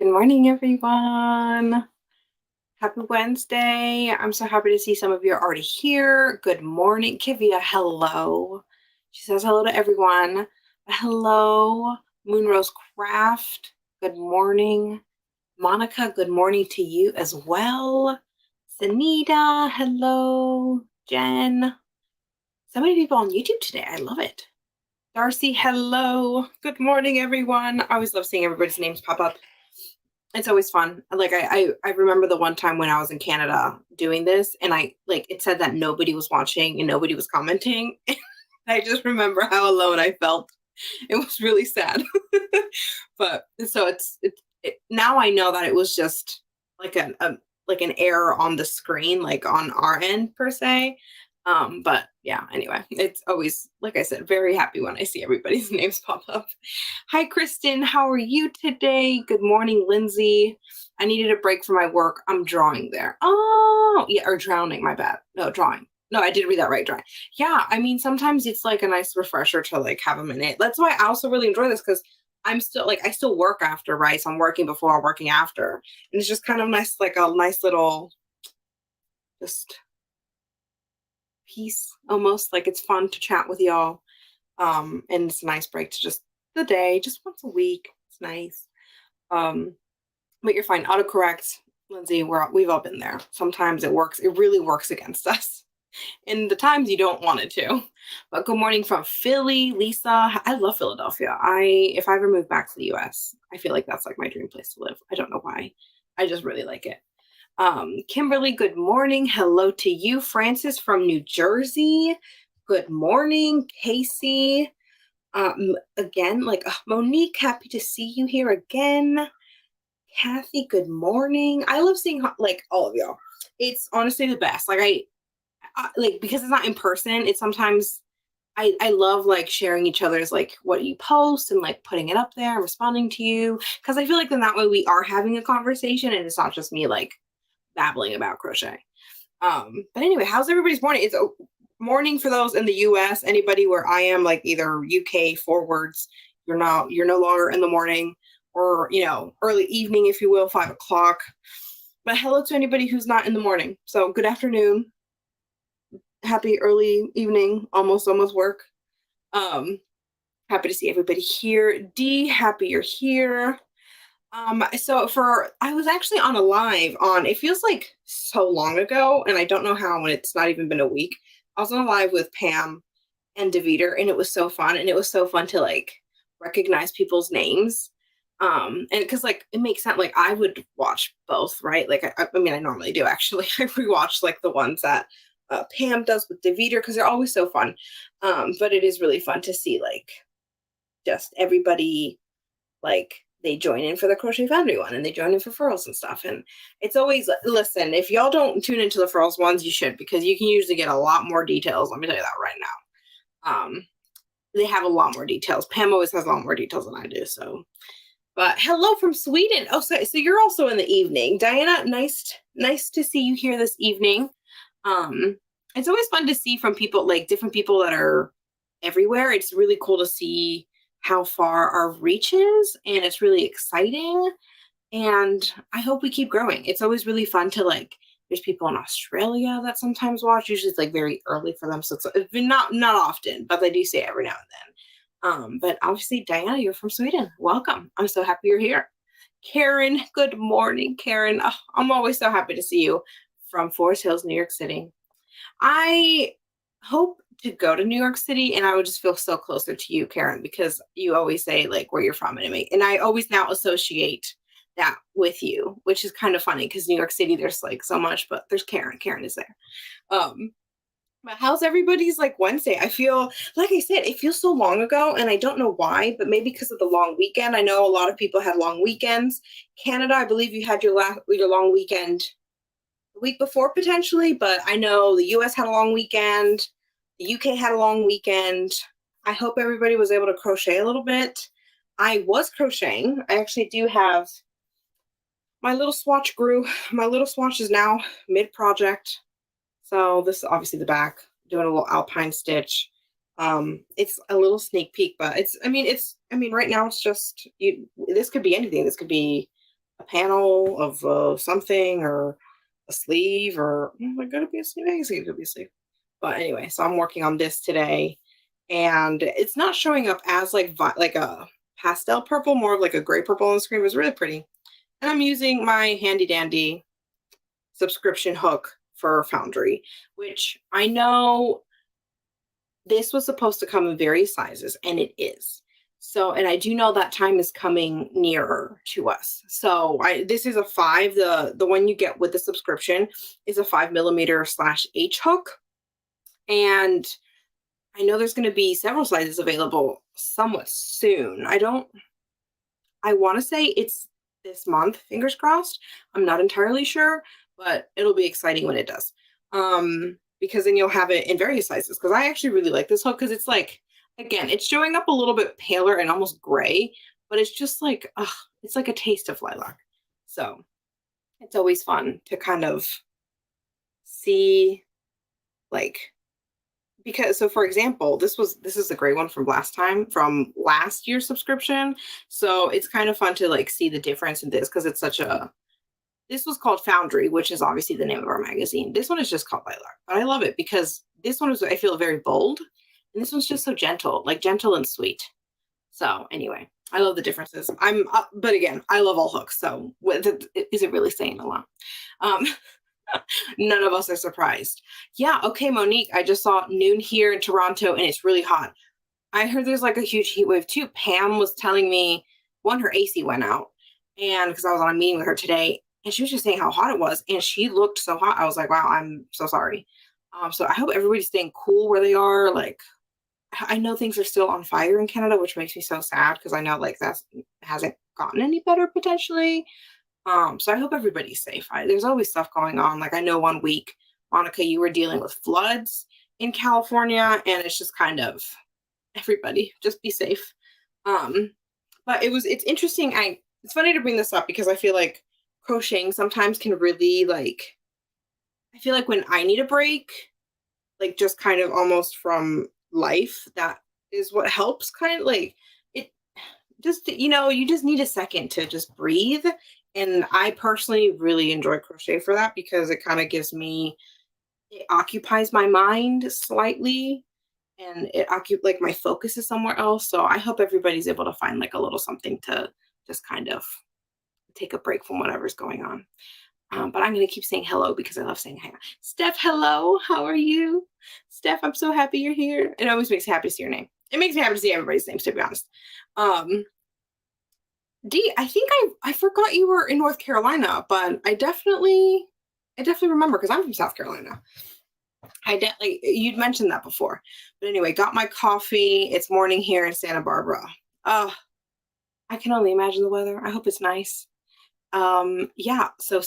Good morning, everyone. Happy Wednesday. I'm so happy to see some of you are already here. Good morning. Kivia, hello. She says hello to everyone. Hello, Moonrose Craft. Good morning. Monica, good morning to you as well. Sanita, hello. Jen. So many people on YouTube today. I love it. Darcy, hello. Good morning, everyone. I always love seeing everybody's names pop up. It's always fun. Like I remember the one time when I was in Canada doing this, and it said that nobody was watching and nobody was commenting. I just remember how alone I felt. It was really sad. But so now I know that it was just like like an error on the screen, like on our end per se. But yeah, anyway, it's always, like I said, very happy when I see everybody's names pop up. Hi, Kristen. How are you today? Good morning, Lindsay. I needed a break from my work. I'm drawing there. Oh, yeah, or drowning, my bad. No, drawing. No, I did read that right, drawing. Yeah, I mean, sometimes it's like a nice refresher to like have a minute. That's why I also really enjoy this because I'm still I still work after, right? So I'm working before, I'm working after. And it's just kind of nice, like a nice little just piece almost. Like it's fun to chat with y'all. And it's a nice break to just the day, just once a week. It's nice. But you're fine. Autocorrect, Lindsay, we've all been there. Sometimes it works, it really works against us. In the times you don't want it to. But good morning from Philly, Lisa. I love Philadelphia. If I ever move back to the US, I feel like that's like my dream place to live. I don't know why. I just really like it. Kimberly, good morning. Hello to you. Francis from New Jersey. Good morning. Casey. Again, Monique, happy to see you here again. Kathy, good morning. I love seeing like all of y'all. It's honestly the best. Like because it's not in person. It's sometimes I love like sharing each other's like what you post and like putting it up there, responding to you, because I feel like then that way we are having a conversation and it's not just me like babbling about crochet. But anyway, how's everybody's morning? It's a morning for those in the US. Anybody where I am, like either UK forwards, you're no longer in the morning, or early evening, if you will, 5 o'clock. But hello to anybody who's not in the morning. So good afternoon, happy early evening, almost work. Happy to see everybody here. Dee, happy you're here. So I was actually on a live on, it feels like so long ago, and I don't know how when it's not even been a week. I was on a live with Pam and Deviter, and it was so fun. And it was so fun to like recognize people's names. And because like it makes sense, like I would watch both, right? Like I mean, I normally do actually. I rewatch like the ones that Pam does with Deviter because they're always so fun. But it is really fun to see like just everybody, like they join in for the Crochet Foundry one and they join in for furls and stuff. And it's always, listen, if y'all don't tune into the furls ones, you should, because you can usually get a lot more details. Let me tell you that right now. They have a lot more details. Pam always has a lot more details than I do. So, but hello from Sweden. Oh, so you're also in the evening. Diana, nice to see you here this evening. It's always fun to see from people, like different people that are everywhere. It's really cool to see how far our reach is, and it's really exciting, and I hope we keep growing. It's always really fun to like, there's people in Australia that sometimes watch. Usually it's like very early for them, so it's not often, but they do say every now and then. But obviously, Diana, you're from Sweden. Welcome. I'm so happy you're here. Karen, good morning, Karen. Oh, I'm always so happy to see you from Forest Hills, New York City. I hope to go to New York City, and I would just feel so closer to you, Karen, because you always say like where you're from, and I always now associate that with you, which is kind of funny because New York City, there's like so much, but there's Karen. Karen is there. But how's everybody's like Wednesday? I feel, like I said, it feels so long ago, and I don't know why, but maybe because of the long weekend. I know a lot of people had long weekends. Canada, I believe you had your long weekend the week before potentially, but I know the US had a long weekend. The UK had a long weekend. I hope everybody was able to crochet a little bit. I was crocheting. I actually do have my little swatch grew. My little swatch is now mid-project. So this is obviously the back, doing a little alpine stitch. It's a little sneak peek, but right now it's just, this could be anything. This could be a panel of something or a sleeve or gonna be a sleeve. I guess it could be a sleeve. But anyway, so I'm working on this today, and it's not showing up as like a pastel purple, more of like a gray purple on the screen. It was really pretty, and I'm using my handy dandy subscription hook for Foundry, which I know this was supposed to come in various sizes, and it is. So, and I do know that time is coming nearer to us. So, this is a 5. The one you get with the subscription is a 5mm / H hook, and I know there's going to be several sizes available somewhat soon. I want to say it's this month, fingers crossed. I'm not entirely sure, but it'll be exciting when it does. Because then you'll have it in various sizes. Because I actually really like this hook because it's like, again, it's showing up a little bit paler and almost gray, but it's just like, it's like a taste of lilac. So it's always fun to kind of see, like, because so for example, this is a great one from last year's subscription. So it's kind of fun to like see the difference in this because this was called Foundry, which is obviously the name of our magazine. This one is just called Lilac, but I love it because this one is, I feel, very bold, and this one's just so gentle, like gentle and sweet. So anyway, I love the differences. But again, I love all hooks. So is it really saying a lot? None of us are surprised. Yeah. Okay, Monique, I just saw noon here in Toronto, and it's really hot. I heard there's like a huge heat wave too. Pam was telling me her AC went out, and because I was on a meeting with her today, and she was just saying how hot it was, and she looked so hot. I was like, wow, I'm so sorry. So I hope everybody's staying cool where they are. Like, I know things are still on fire in Canada, which makes me so sad because I know like that hasn't gotten any better potentially. So I hope everybody's safe. There's always stuff going on. Like I know one week, Monica, you were dealing with floods in California, and it's just kind of everybody just be safe. But it's interesting. It's funny to bring this up because I feel like crocheting sometimes can really like, I feel like when I need a break, like just kind of almost from life, that is what helps kind of like it just, you just need a second to just breathe. And I personally really enjoy crochet for that because it kind of it occupies my mind slightly, and like my focus is somewhere else. So I hope everybody's able to find like a little something to just kind of take a break from whatever's going on. But I'm going to keep saying hello because I love saying hi. Steph, hello. How are you? Steph, I'm so happy you're here. It always makes me happy to see your name. It makes me happy to see everybody's names, to be honest. Dee, I think I forgot you were in North Carolina, but I definitely remember because I'm from South Carolina. You'd mentioned that before. But anyway, got my coffee. It's morning here in Santa Barbara. I can only imagine the weather. I hope it's nice. Yeah, so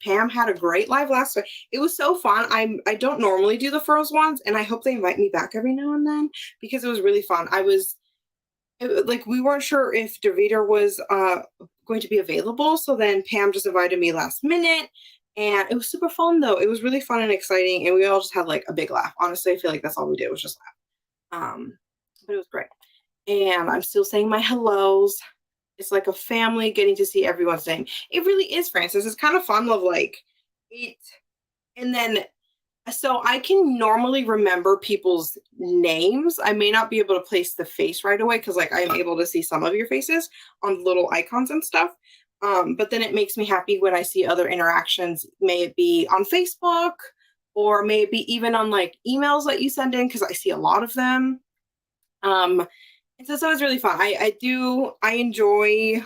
Pam had a great live last week. It was so fun. I don't normally do the furls ones, and I hope they invite me back every now and then because it was really fun. We weren't sure if Davida was going to be available, so then Pam just invited me last minute, and it was super fun though. It was really fun and exciting, and we all just had like a big laugh. Honestly, I feel like that's all we did was just laugh. But it was great, and I'm still saying my hellos. It's like a family getting to see everyone's name. It really is, Francis. It's kind of fun of like it, and then so I can normally remember people's names. I may not be able to place the face right away because like I'm able to see some of your faces on little icons and stuff. But then it makes me happy when I see other interactions, may it be on Facebook or maybe even on like emails that you send in because I see a lot of them. And so it's really fun. I enjoy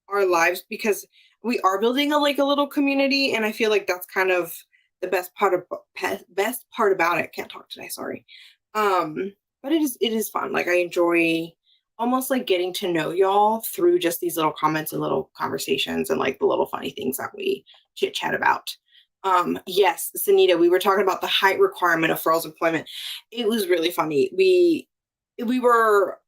our lives because we are building a little community, and I feel like that's kind of the best part about it. Can't talk today, sorry. But it is fun. Like I enjoy almost like getting to know y'all through just these little comments and little conversations and like the little funny things that we chit chat about. Yes, Sunita, we were talking about the height requirement of Furls employment. It was really funny.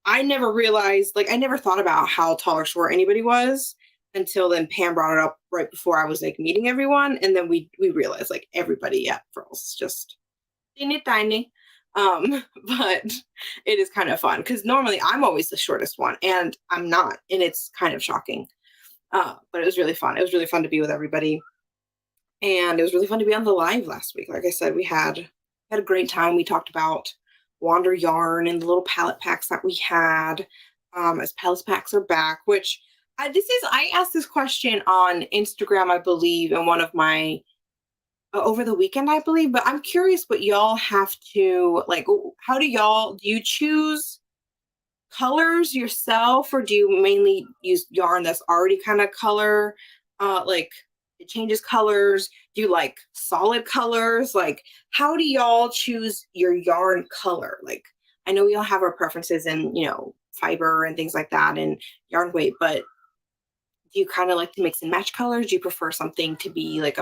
I never realized, like I never thought about how tall or short anybody was until then Pam brought it up right before I was like meeting everyone, and then we realized like everybody at Furls just tiny. But it is kind of fun because normally I'm always the shortest one, and I'm not, and it's kind of shocking. But it was really fun. It was really fun to be with everybody. And it was really fun to be on the live last week. Like I said, we had a great time. We talked about Wander Yarn and the little palette packs that we had, as palette packs are back, which I asked this question on Instagram, I believe, in one of my over the weekend, I believe, but I'm curious what y'all have to like. How do you choose colors yourself, or do you mainly use yarn that's already kind of color, like it changes colors? Do you like solid colors? Like, how do y'all choose your yarn color? Like, I know we all have our preferences in, fiber and things like that and yarn weight, but do you kind of like to mix and match colors? Do you prefer something to be like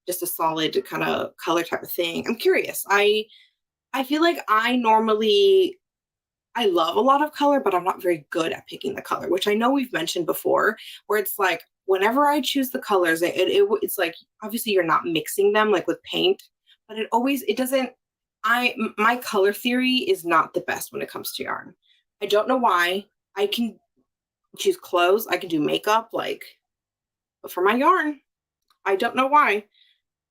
just a solid kind of color type of thing? I'm curious. I feel like I love a lot of color, but I'm not very good at picking the color, which I know we've mentioned before, where it's like whenever I choose the colors, it's like obviously you're not mixing them like with paint, but it doesn't. My color theory is not the best when it comes to yarn. I don't know why. I can choose clothes, I can do makeup, but for my yarn, I don't know why.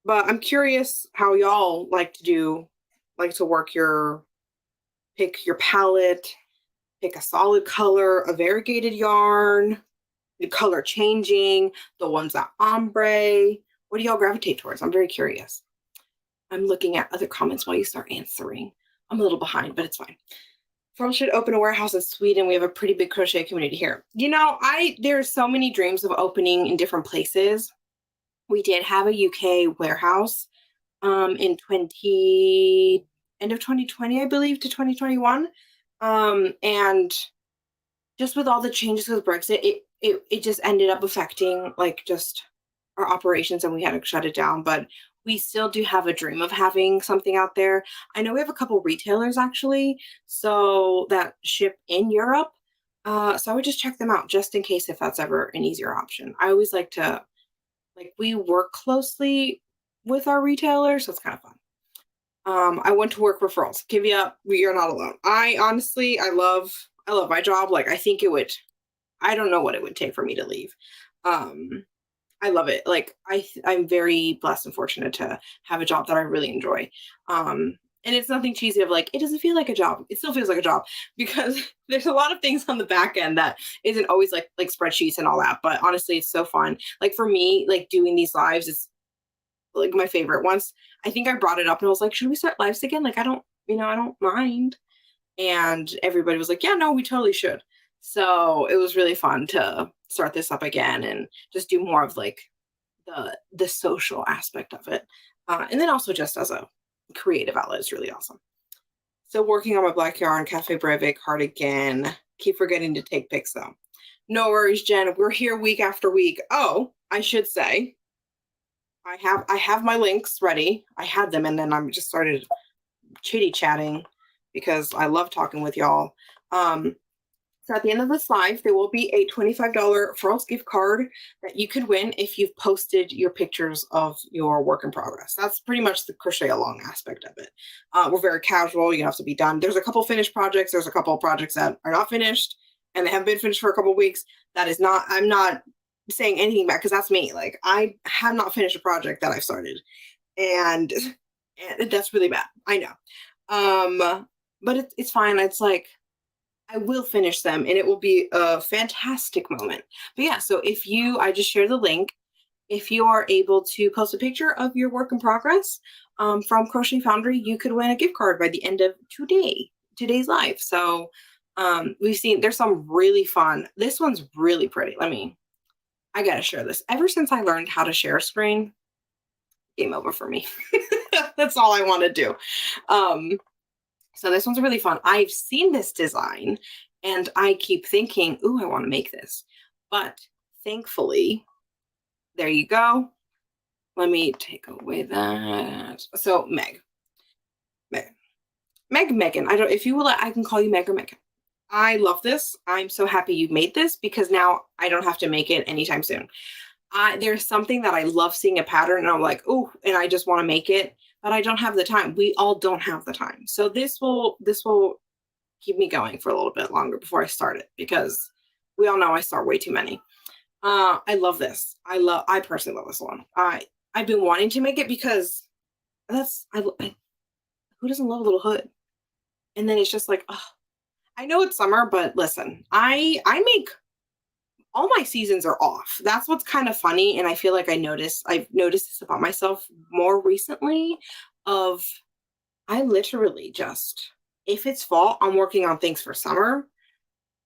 But I'm curious how y'all like to work pick your palette, pick a solid color, a variegated yarn, the color changing, the ones that ombre. What do y'all gravitate towards? I'm very curious. I'm looking at other comments while you start answering. I'm a little behind, but it's fine. Furl should open a warehouse in Sweden. We have a pretty big crochet community here. There's so many dreams of opening in different places. We did have a UK warehouse in end of 2020, I believe, to 2021. And just with all the changes with Brexit, it just ended up affecting like just our operations, and we had to shut it down. But we still do have a dream of having something out there. I know we have a couple retailers actually, so that ship in Europe. So I would just check them out just in case if that's ever an easier option. I always like to we work closely with our retailers, so it's kind of fun. I went to work referrals. Give you up. We are not alone. I honestly, I love my job. Like, I don't know what it would take for me to leave. I love it. Like, I'm very blessed and fortunate to have a job that I really enjoy. And it's nothing cheesy of like, it doesn't feel like a job. It still feels like a job because there's a lot of things on the back end that isn't always like spreadsheets and all that. But honestly, it's so fun. Like for me, like doing these lives is like my favorite. Once I think I brought it up and I was like, should we start lives again? Like, I don't mind. And everybody was like, yeah, no, we totally should. So it was really fun to start this up again and just do more of like the social aspect of it. And then also just as a creative outlet is really awesome. So working on my black yarn Cafe Breve cardigan. Keep forgetting to take pics though. No worries, Jen. We're here week after week. Oh, I should say, I have my links ready. I had them and then I just started chitty chatting because I love talking with y'all. So at the end of this live, there will be a $25 Furls gift card that you could win if you've posted your pictures of your work in progress. That's pretty much the crochet along aspect of it. We're very casual. You have to be done. There's a couple finished projects. There's a couple of projects that are not finished and they haven't been finished for a couple of weeks. I'm not saying anything back because that's me. Like, I have not finished a project that I've started and that's really bad. I know. But it's fine. It's like, I will finish them and it will be a fantastic moment. But yeah, so I just share the link. If you are able to post a picture of your work in progress from Crochet Foundry, you could win a gift card by the end of today's live. So there's some really fun. This one's really pretty. I gotta share this. Ever since I learned how to share a screen, game over for me. That's all I want to do. So this one's really fun. I've seen this design and I keep thinking, ooh, I want to make this. But thankfully, there you go. Let me take away that. So Megan. If you will, I can call you Meg or Megan. I love this. I'm so happy you made this because now I don't have to make it anytime soon. There's something that I love seeing a pattern and I'm like, oh, and I just want to make it. But I don't have the time. We all don't have the time. So this will keep me going for a little bit longer before I start it because we all know I start way too many. I love this. I personally love this one. I've been wanting to make it because who doesn't love a little hood? And then it's just like, oh, I know it's summer, but listen, I make all my seasons are off. That's what's kind of funny. And I feel like I've noticed this about myself more recently of I literally just, if it's fall, I'm working on things for summer.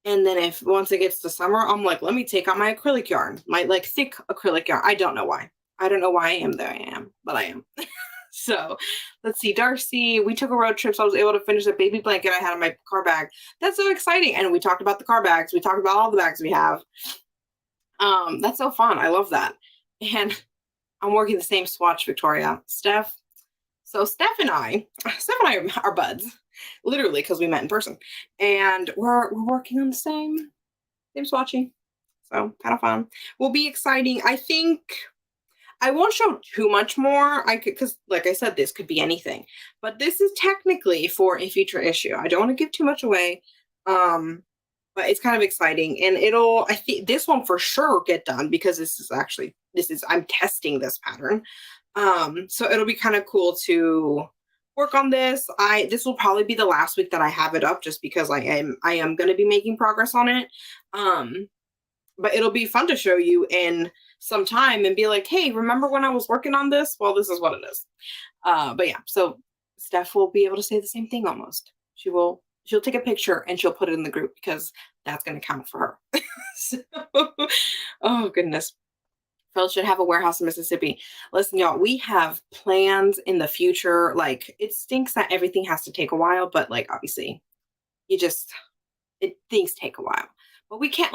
And then if once it gets to summer, I'm like, let me take out my acrylic yarn, my like thick acrylic yarn. I don't know why. I don't know why I am there. I am, but I am. So let's see, Darcy. We took a road trip, so I was able to finish a baby blanket I had in my car bag. That's so exciting. And we talked about the car bags. We talked about all the bags we have. That's so fun. I love that. And I'm working the same swatch, Victoria. Steph and I are buds, literally, because we met in person, and we're working on the same swatching. So kind of fun. Will be exciting. I think I won't show too much more. I could, because like I said, this could be anything, but this is technically for a future issue. I don't want to give too much away. But it's kind of exciting, and I think this one for sure get done because I'm testing this pattern. So it'll be kind of cool to work on this. This will probably be the last week that I have it up just because I am going to be making progress on it. But it'll be fun to show you in some time and be like, hey, remember when I was working on this? Well, this is what it is. But yeah, so Steph will be able to say the same thing almost. She'll take a picture and she'll put it in the group because that's going to count for her. So, oh goodness. Phil should have a warehouse in Mississippi. Listen, y'all, we have plans in the future. Like, it stinks that everything has to take a while, but like, obviously, things take a while. But we can't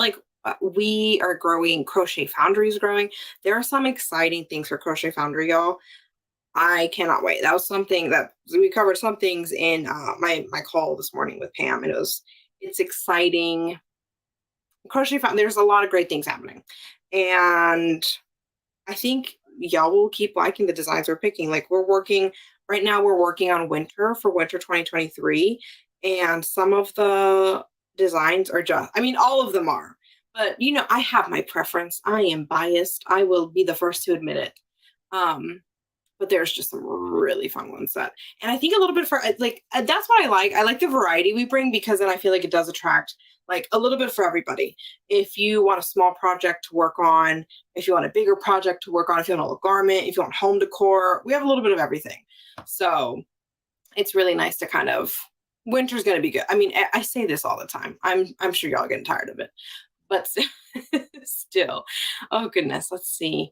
we are growing. Crochet Foundry is growing. There are some exciting things for Crochet Foundry, y'all. I cannot wait. That was something that we covered some things in my call this morning with Pam, and it's exciting. Crochet Foundry, there's a lot of great things happening, and I think y'all will keep liking the designs we're picking. Like right now, we're working on winter 2023, and some of the designs are all of them are, but I have my preference. I am biased. I will be the first to admit it. But there's just some really fun ones and I think a little bit that's what I like. I like the variety we bring because then I feel like it does attract like a little bit for everybody. If you want a small project to work on, if you want a bigger project to work on, if you want a garment, if you want home decor, we have a little bit of everything. So it's really nice to winter's going to be good. I mean, I say this all the time. I'm sure y'all are getting tired of it, but still, oh goodness, let's see.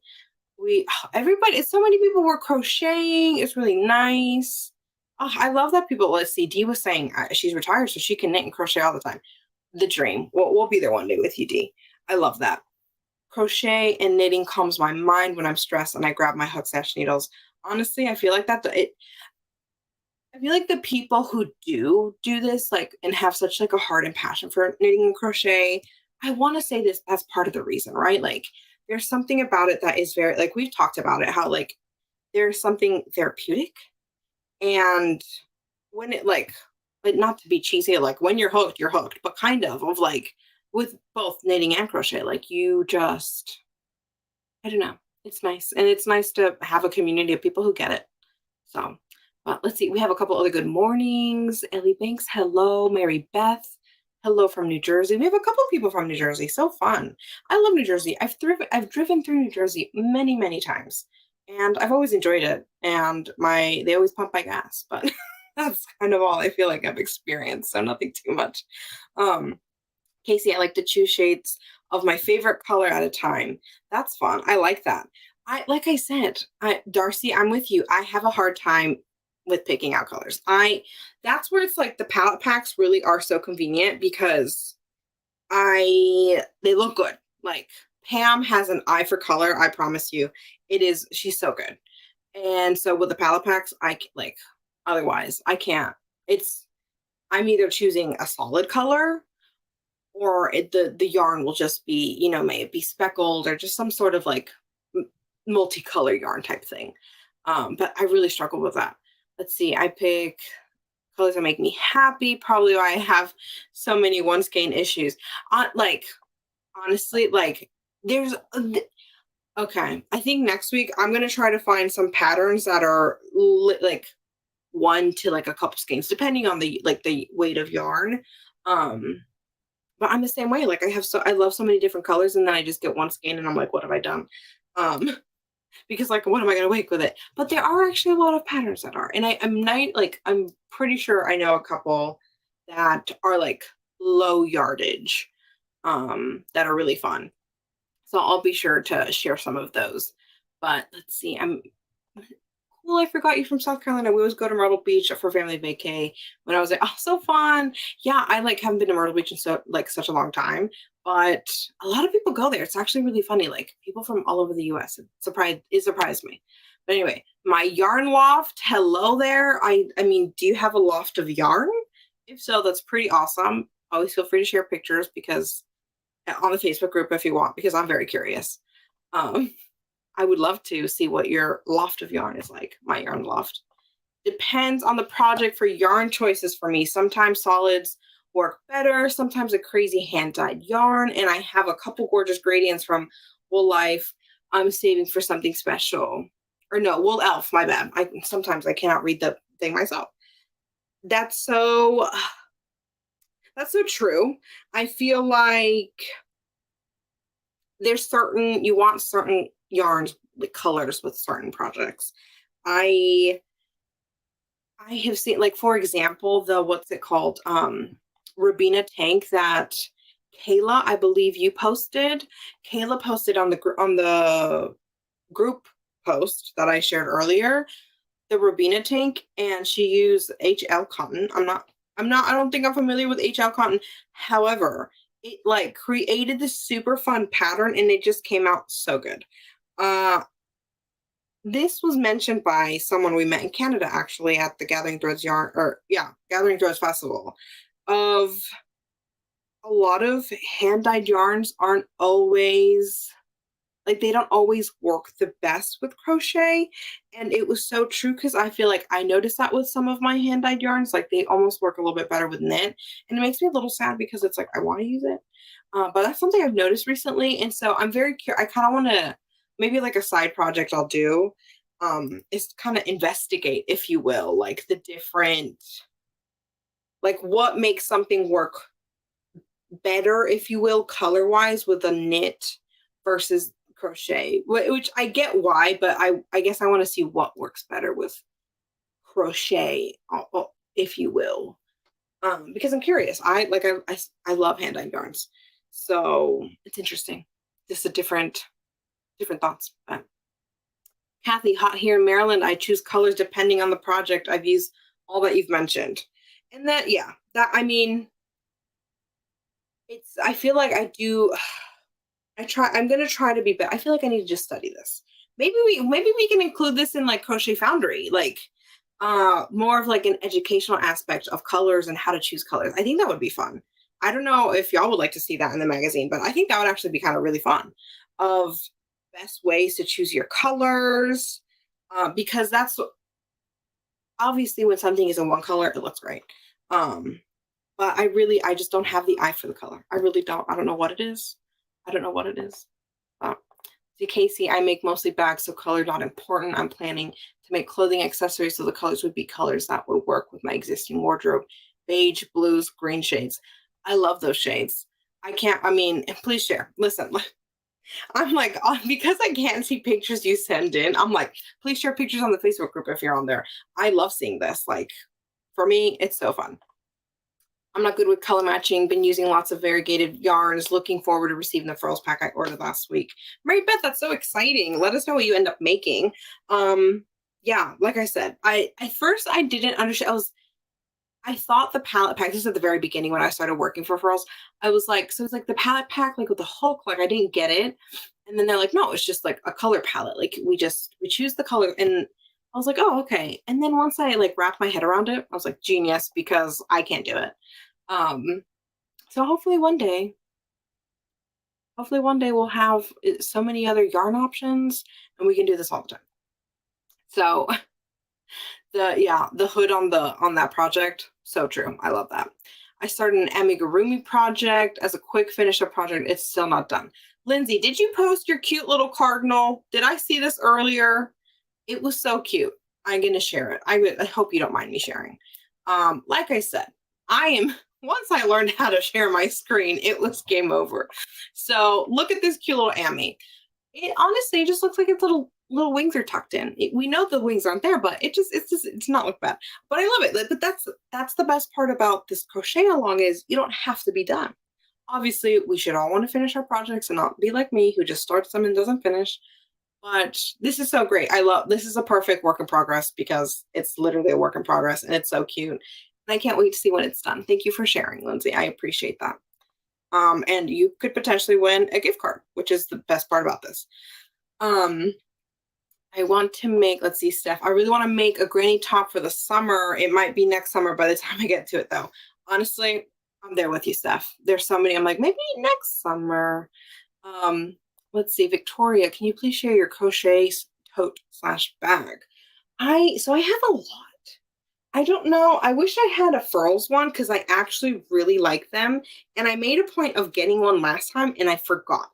So many people were crocheting. It's really nice. Oh, I love that people. Let's see. Dee was saying she's retired, so she can knit and crochet all the time. The dream. We'll be there one day with you, Dee. I love that. Crochet and knitting calms my mind when I'm stressed, and I grab my hook sash needles. Honestly, I feel like I feel like the people who do this, and have such a heart and passion for knitting and crochet, I want to say this as part of the reason, right? There's something about it that is very, we've talked about it, how there's something therapeutic, and when it but not to be cheesy, when you're hooked, but kind of with both knitting and crochet, you just, I don't know, it's nice. And it's nice to have a community of people who get it. So, but let's see, we have a couple other good mornings. Ellie Banks, hello. Mary Beth, hello from New Jersey. We have a couple of people from New Jersey. So fun. I love New Jersey. I've driven through New Jersey many, many times, and I've always enjoyed it. And they always pump my gas, but that's kind of all I feel like I've experienced. So nothing too much. Casey, I like to choose shades of my favorite color at a time. That's fun. I like that. Like I said, Darcy, I'm with you. I have a hard time with picking out colors. That's where it's the palette packs really are so convenient because they look good. Pam has an eye for color. I promise you, she's so good. And so with the palette packs, otherwise I can't. I'm either choosing a solid color or the yarn will just be, may it be speckled or just some sort of multicolor yarn type thing. But I really struggle with that. Let's see, I pick colors that make me happy. Probably why I have so many one skein issues. Honestly, There's okay. I think next week I'm gonna try to find some patterns that are like one to like a couple skeins, depending on the weight of yarn. Um, but I'm the same way. Like I love so many different colors, and then I just get one skein, and I'm like, what have I done? Um, because like, what am I gonna make with it? But there are actually a lot of patterns that are, and I'm pretty sure I know a couple that are like low yardage, that are really fun. So I'll be sure to share some of those. But let's see, I'm well, I forgot you from South Carolina. We always go to Myrtle Beach for family vacay when I was like, oh, so fun. Yeah, I like haven't been to Myrtle Beach in such a long time, but a lot of people go there. It's actually really funny. Like people from all over the US. It surprised me. But anyway, my yarn loft, hello there. I mean, do you have a loft of yarn? If so, that's pretty awesome. Always feel free to share pictures because on the Facebook group if you want, because I'm very curious. Um, I would love to see what your loft of yarn is like, my yarn loft. Depends on the project for yarn choices for me. Sometimes solids work better, sometimes a crazy hand-dyed yarn, and I have a couple gorgeous gradients from Wool Life I'm saving for something special. Or no, Wool Elf, my bad. Sometimes I cannot read the thing myself. That's so true. I feel like you want certain yarns like colors with certain projects. I I have seen, like, for example, the what's it called? Rabina tank that Kayla, I believe you posted. Kayla posted on the group post that I shared earlier, the Rabina tank, and she used HL cotton. I don't think I'm familiar with HL cotton. However, it like created this super fun pattern and it just came out so good. Uh this was mentioned by someone we met in Canada actually at the Gathering Threads Festival of a lot of hand-dyed yarns aren't always like they don't always work the best with crochet. And it was so true because I feel like I noticed that with some of my hand-dyed yarns, like they almost work a little bit better with knit. And it makes me a little sad because it's like I want to use it. But that's something I've noticed recently. And so I'm very curious. I kind of want to maybe like a side project I'll do is kind of investigate, if you will, like the different, like what makes something work better, if you will, color wise with a knit versus crochet, which I get why, but I guess I want to see what works better with crochet, if you will, because I'm curious. I love hand-dyed yarns, so it's interesting. Just a different thoughts. But Kathy, hot here in Maryland, I choose colors depending on the project. I've used all that you've mentioned, and I mean, I feel like I do. I'm gonna try to be better. I feel like I need to just study this. Maybe we can include this in like Crochet Foundry, like more of like an educational aspect of colors and how to choose colors. I think that would be fun. I don't know if y'all would like to see that in the magazine, but I think that would actually be kind of really fun of best ways to choose your colors. Because obviously when something is in one color, it looks great. But I just don't have the eye for the color. I really don't. I don't know what it is. I don't know what it is. See, Casey, I make mostly bags, so color not important. I'm planning to make clothing accessories, so the colors would be colors that would work with my existing wardrobe. Beige, blues, green shades. I love those shades. I mean, please share. Listen, I'm like, because I can't see pictures you send in, I'm like, please share pictures on the Facebook group if you're on there. I love seeing this. Like, for me, it's so fun. I'm not good with color matching. Been using lots of variegated yarns. Looking forward to receiving the furls pack I ordered last week. Mary Beth, that's so exciting. Let us know what you end up making. Yeah, like I said, at first I didn't understand. I thought the palette pack, this is at the very beginning when I started working for furls. I was like, so it's like the palette pack, like with the Hulk, like I didn't get it. And then they're like, no, it's just like a color palette. Like we choose the color, and I was like, oh, okay. And then once I like wrapped my head around it, I was like, genius, because I can't do it. So hopefully one day we'll have so many other yarn options and we can do this all the time. So the hood on that project, so true. I love that. I started an amigurumi project as a quick finish up project. It's still not done. Lindsay, did you post your cute little cardinal? Did I see this earlier? It was so cute. I'm going to share it. I hope you don't mind me sharing. Like I said, once I learned how to share my screen, it was game over. So look at this cute little Amy. It honestly just looks like its little wings are tucked in. We know the wings aren't there, but it's not look bad. But I love it. But that's the best part about this crochet along is you don't have to be done. Obviously, we should all want to finish our projects and not be like me who just starts them and doesn't finish. But this is so great. This is a perfect work in progress because it's literally a work in progress and it's so cute. And I can't wait to see when it's done. Thank you for sharing, Lindsay. I appreciate that. And you could potentially win a gift card, which is the best part about this. I want to make, let's see, Steph, I really want to make a granny top for the summer. It might be next summer by the time I get to it though. Honestly, I'm there with you, Steph. There's so many, I'm like, maybe next summer. Let's see, Victoria, can you please share your crochet tote / bag? So I have a lot. I don't know. I wish I had a furls one because I actually really like them. And I made a point of getting one last time and I forgot.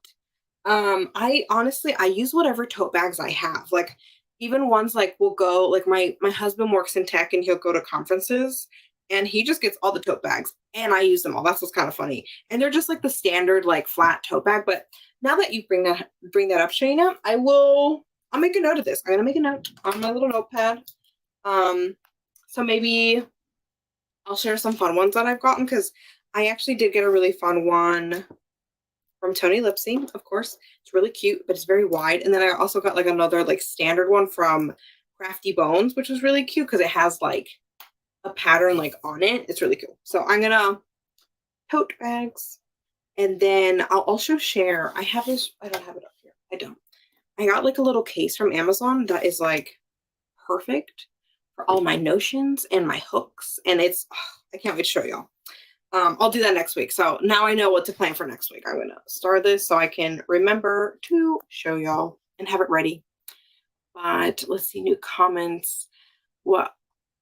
I honestly, I use whatever tote bags I have. Like even ones like will go, like my husband works in tech and he'll go to conferences and he just gets all the tote bags and I use them all. That's what's kind of funny. And they're just like the standard like flat tote bag. But now that you bring that up, Shayna, I'll make a note of this. I'm gonna make a note on my little notepad. So maybe I'll share some fun ones that I've gotten because I actually did get a really fun one from Tony Lipsy, of course. It's really cute, but it's very wide. And then I also got like another like standard one from Crafty Bones, which was really cute because it has like a pattern like on it. It's really cool. So I'm gonna tote bags. And then I'll also share, I have this, I don't have it up here. I don't. I got like a little case from Amazon that is like perfect for all my notions and my hooks. And I can't wait to show y'all. I'll do that next week. So now I know what to plan for next week. I'm going to start this so I can remember to show y'all and have it ready. But let's see, new comments. What?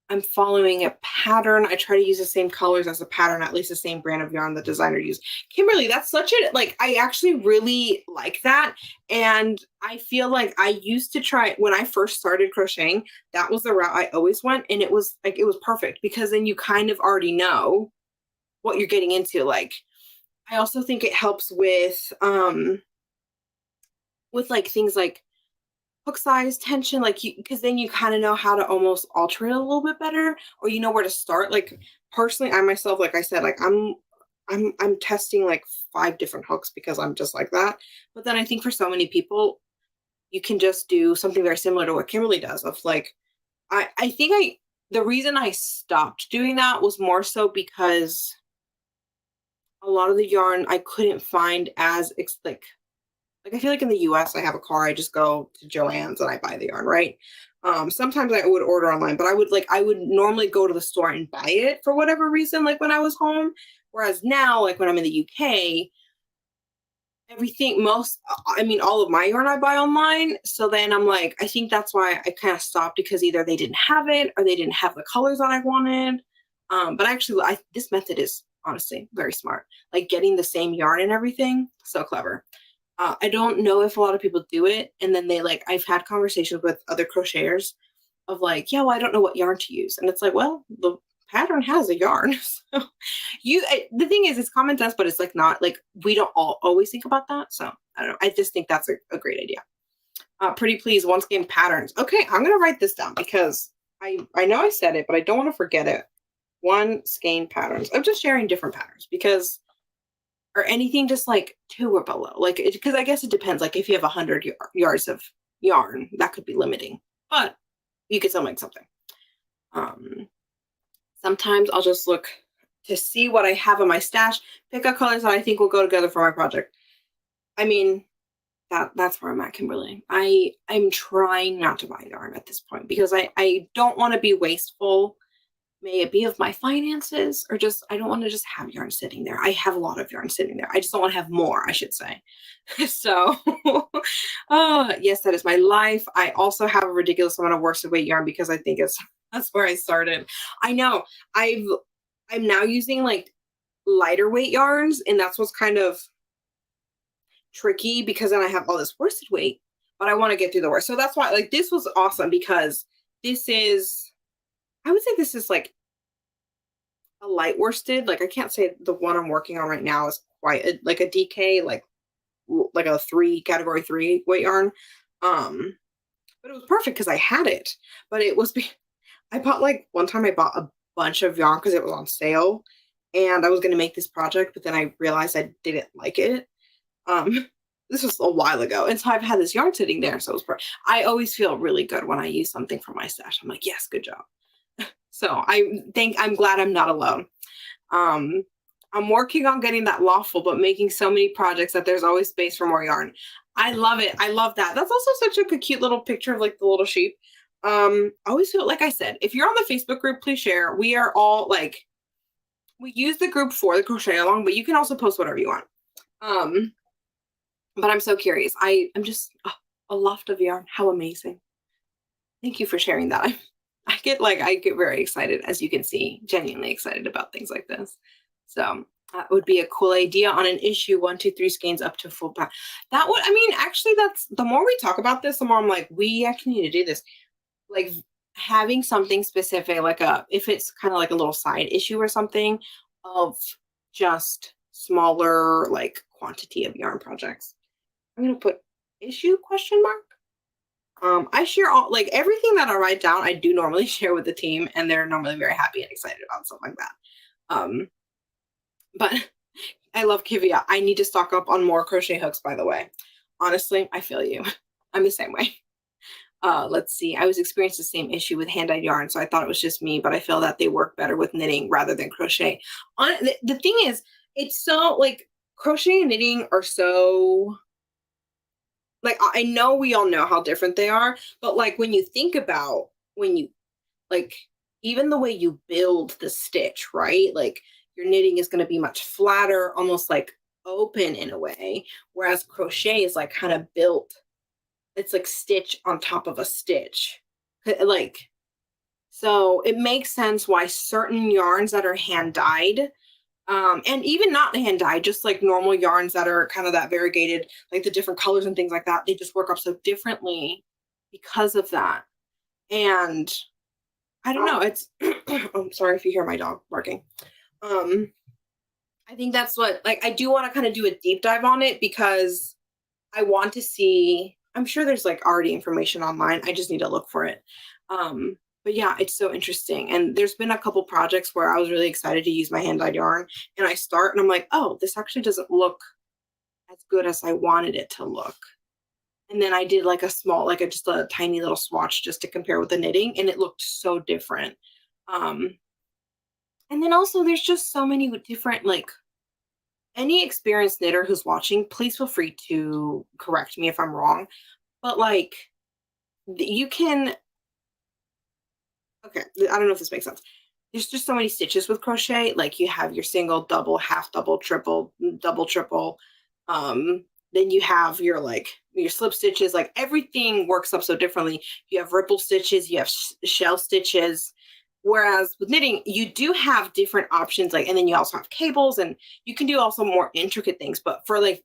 I'm following a pattern. I try to use the same colors as the pattern, at least the same brand of yarn the designer used. Kimberly, that's such a, like, I actually really like that. And I feel like I used to try, when I first started crocheting, that was the route I always went. And it was perfect because then you kind of already know what you're getting into. Like, I also think it helps with like things like hook size, tension, like because then you kind of know how to almost alter it a little bit better, or you know where to start. Like personally, I myself, like I said, like I'm testing like 5 different hooks because I'm just like that. But then I think for so many people, you can just do something very similar to what Kimberly does. Of like, I think the reason I stopped doing that was more so because a lot of the yarn I couldn't find as like I feel like in the US, I have a car, I just go to Joann's and I buy the yarn, right? Sometimes I would order online, but I would normally go to the store and buy it for whatever reason, like when I was home. Whereas now, like when I'm in the UK, all of my yarn I buy online. So then I'm like, I think that's why I kind of stopped because either they didn't have it or they didn't have the colors that I wanted. But actually, this method is honestly very smart. Like getting the same yarn and everything, so clever. I don't know if a lot of people do it. And then I've had conversations with other crocheters of like, yeah, well, I don't know what yarn to use. And it's like, well, the pattern has a yarn. So the thing is, it's common sense, but it's like not like we don't always think about that. So I don't know. I just think that's a great idea. Pretty please, one skein patterns. Okay, I'm going to write this down because I know I said it, but I don't want to forget it. One skein patterns. I'm just sharing different patterns because or anything just like 2 or below, like because I guess it depends. Like if you have 100 yards of yarn, that could be limiting, but you could still make something. Sometimes I'll just look to see what I have in my stash, pick out colors that I think will go together for my project. I mean, that's where I'm at, Kimberly. I'm trying not to buy yarn at this point because I don't want to be wasteful. May it be of my finances or just, I don't want to just have yarn sitting there. I have a lot of yarn sitting there. I just don't want to have more, I should say. So, yes, that is my life. I also have a ridiculous amount of worsted weight yarn because I think that's where I started. I know I'm now using like lighter weight yarns and that's what's kind of, tricky because then I have all this worsted weight, but I want to get through the worst. So that's why like this was awesome because this is, I would say this is like a light worsted. Like I can't say the one I'm working on right now is quite like a DK, like a category 3 weight yarn. But it was perfect because I had it. But it was I bought like one time I bought a bunch of yarn because it was on sale, and I was going to make this project, but then I realized I didn't like it. Um, this was a while ago, and so I've had this yarn sitting there. So it was I always feel really good when I use something from my stash. I'm like, yes, good job. So I'm glad I'm not alone. Um, I'm working on getting that lawful, but making so many projects that there's always space for more yarn. I love it. I love that. That's also such a cute little picture of like the little sheep. I always feel like I said, if you're on the Facebook group, please share. We are all like, we use the group for the crochet along, but you can also post whatever you want. But I'm so curious. I'm just a loft of yarn. How amazing. Thank you for sharing that. I get very excited, as you can see, genuinely excited about things like this. So that would be a cool idea on an issue 1, 2, 3 skeins up to full pound. That would, I mean, actually, that's the more we talk about this, the more I'm like, we actually need to do this. Like having something specific, like if it's kind of like a little side issue or something of just smaller like quantity of yarn projects. I'm gonna put issue question mark. I share all like everything that I write down, I do normally share with the team, and they're normally very happy and excited about stuff like that. But I love Kivia. I need to stock up on more crochet hooks, by the way. Honestly, I feel you. I'm the same way. Let's see. I was experiencing the same issue with hand-dyed yarn, so I thought it was just me, but I feel that they work better with knitting rather than crochet. The thing is, it's so like crochet and knitting are so like, I know we all know how different they are, but like when you think about when you like even the way you build the stitch, right? Like your knitting is going to be much flatter, almost like open in a way, whereas crochet is like kind of built. It's like stitch on top of a stitch. Like, so it makes sense why certain yarns that are hand dyed, and even not hand dyed, just like normal yarns that are kind of that variegated, like the different colors and things like that, they just work up so differently because of that. And I don't know, it's I'm sorry if you hear my dog barking. I think that's what, like, I do want to kind of do a deep dive on it because I want to see, I'm sure there's like already information online. I just need to look for it. But yeah, it's so interesting. And there's been a couple projects where I was really excited to use my hand-dyed yarn, and I start and I'm like, oh, this actually doesn't look as good as I wanted it to look. And then I did like a small, like just a tiny little swatch just to compare with the knitting, and it looked so different. And then also there's just so many different, like, any experienced knitter who's watching, please feel free to correct me if I'm wrong. But like, you can, okay, I don't know if this makes sense. There's just so many stitches with crochet. Like you have your single, double, half double, triple, double, triple. Then you have your like your slip stitches. Like everything works up so differently. You have ripple stitches, you have shell stitches. Whereas with knitting, you do have different options. Like, and then you also have cables, and you can do also more intricate things. But for like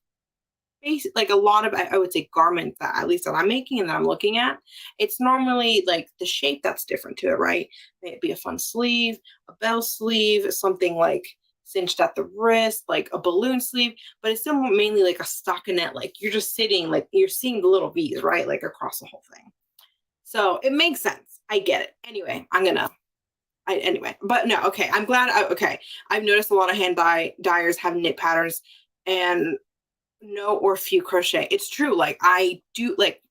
like a lot of, I would say, garments that at least that I'm making and that I'm looking at, it's normally like the shape that's different to it, right? Maybe be a fun sleeve, a bell sleeve, something like cinched at the wrist, like a balloon sleeve, but it's still mainly like a stockinette. Like you're just sitting, like you're seeing the little V's, right? Like across the whole thing. So it makes sense. I get it. Anyway, anyway, but no, okay. I'm glad. Okay. I've noticed a lot of dyers have knit patterns and no or few crochet. It's true. Like I do, like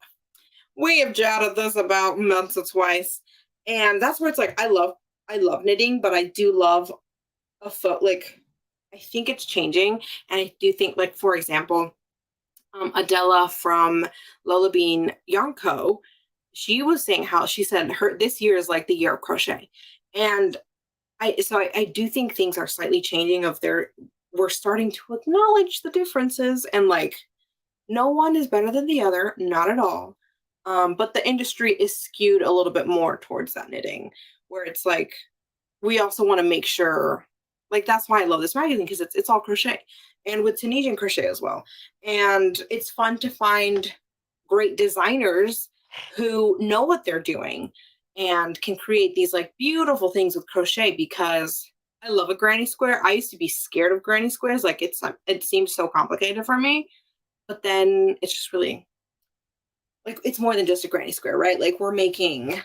we have chatted this about once or twice, and that's where it's like I love knitting, but I do love a foot. Like I think it's changing, and I do think, like, for example, Adela from Lola Bean Yarn Co. She was saying how she said this year is like the year of crochet, and I do think things are slightly changing. We're starting to acknowledge the differences, and like no one is better than the other, not at all. But the industry is skewed a little bit more towards that knitting, where it's like we also want to make sure Like that's why I love this magazine, because it's all crochet and with Tunisian crochet as well. And it's fun to find great designers who know what they're doing and can create these like beautiful things with crochet, because I love a granny square. I used to be scared of granny squares. Like it seems so complicated for me, but then it's just really like it's more than just a granny square, right? Like we're making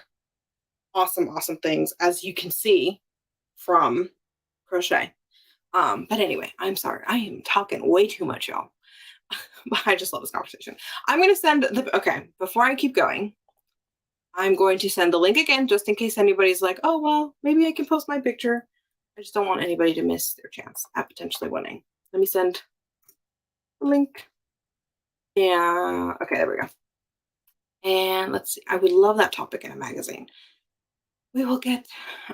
awesome, awesome things, as you can see from crochet. But anyway, I'm sorry. I am talking way too much, y'all. But I just love this conversation. I'm going to send okay, before I keep going, I'm going to send the link again, just in case anybody's like, oh, well, maybe I can post my picture. I just don't want anybody to miss their chance at potentially winning. Let me send the link. Yeah. Okay, there we go. And let's see. I would love that topic in a magazine. We will get,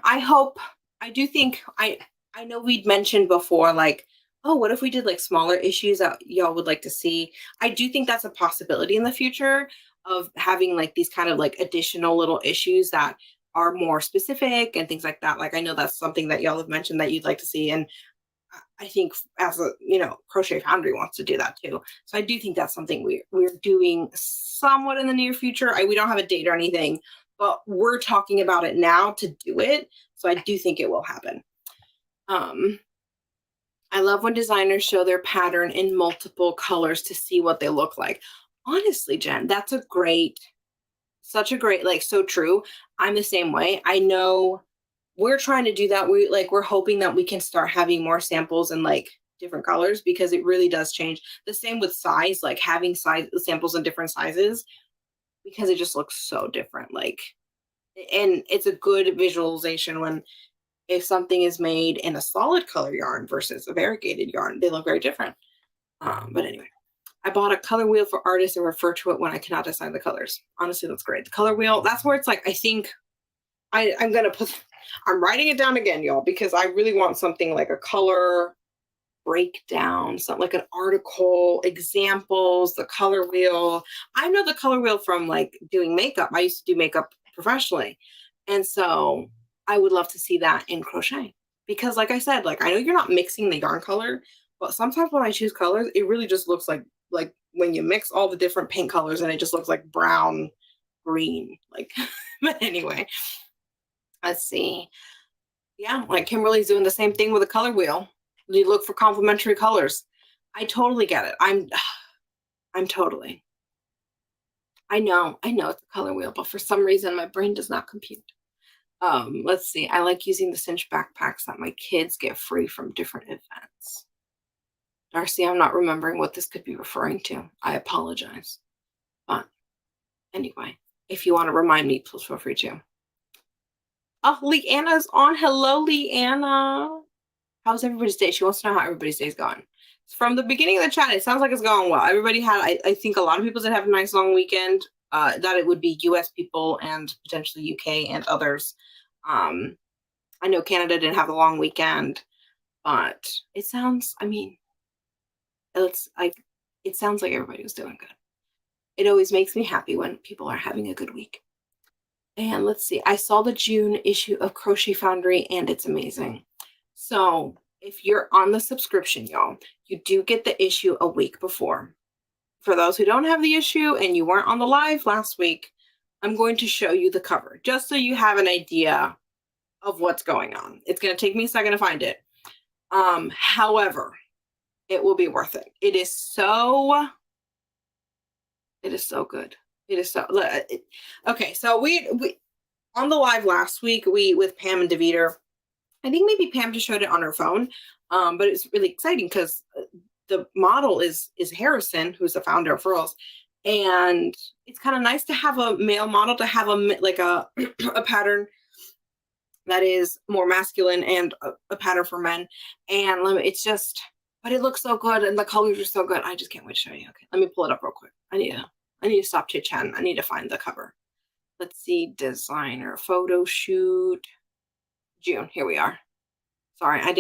I hope, I do think, I know we'd mentioned before, like, oh, what if we did like smaller issues that y'all would like to see? I do think that's a possibility in the future, of having like these kind of like additional little issues that are more specific and things like that. Like I know that's something that y'all have mentioned that you'd like to see. And I think as a, Crochet Foundry wants to do that too. So I do think that's something we're doing somewhat in the near future. We don't have a date or anything, but we're talking about it now to do it. So I do think it will happen. I love when designers show their pattern in multiple colors to see what they look like. Honestly, Jen, that's such a great, like, so true. I'm the same way. I know we're trying to do that. We're hoping that we can start having more samples in like different colors, because it really does change. The same with size, like having samples in different sizes, because it just looks so different. Like, and it's a good visualization when, if something is made in a solid color yarn versus a variegated yarn, they look very different. But anyway, I bought a color wheel for artists and refer to it when I cannot decide the colors. Honestly, that's great. The color wheel, that's where it's like, I think I'm writing it down again, y'all, because I really want something like a color breakdown, something like an article, examples, the color wheel. I know the color wheel from like doing makeup. I used to do makeup professionally. And so I would love to see that in crochet, because like I said, like I know you're not mixing the yarn color, but sometimes when I choose colors, it really just looks like when you mix all the different paint colors and it just looks like brown, green, like, but anyway, let's see. Yeah, like Kimberly's doing the same thing with a color wheel. You look for complementary colors. I totally get it. I'm totally. I know it's a color wheel, but for some reason my brain does not compute. Let's see. I like using the cinch backpacks that my kids get free from different events. Darcy, I'm not remembering what this could be referring to. I apologize. But anyway, if you want to remind me, please feel free to. Oh, Leanna's on. Hello, Leanna. How's everybody's day? She wants to know how everybody's day is going. From the beginning of the chat, it sounds like it's going well. Everybody had, I think a lot of people did have a nice long weekend. That it would be US people and potentially UK and others. I know Canada didn't have a long weekend, but it sounds, it sounds like everybody was doing good. It always makes me happy when people are having a good week. And let's see, I saw the June issue of Crochet Foundry and it's amazing. So if you're on the subscription, y'all, you do get the issue a week before. For those who don't have the issue and you weren't on the live last week, I'm going to show you the cover just so you have an idea of what's going on. It's going to take me a second to find it. However, it will be worth it. It is so good. It is so, okay. So we on the live last week, with Pam and Davida, I think maybe Pam just showed it on her phone. But it's really exciting because the model is Harrison, who's the founder of Furls. And it's kind of nice to have a male model, to have a pattern that is more masculine and a pattern for men. And it's just, but it looks so good and the colors are so good. I just can't wait to show you. Okay, let me pull it up real quick. I need to stop chit-chatting. I need to find the cover. Let's see, designer photo shoot. June, here we are. Sorry, I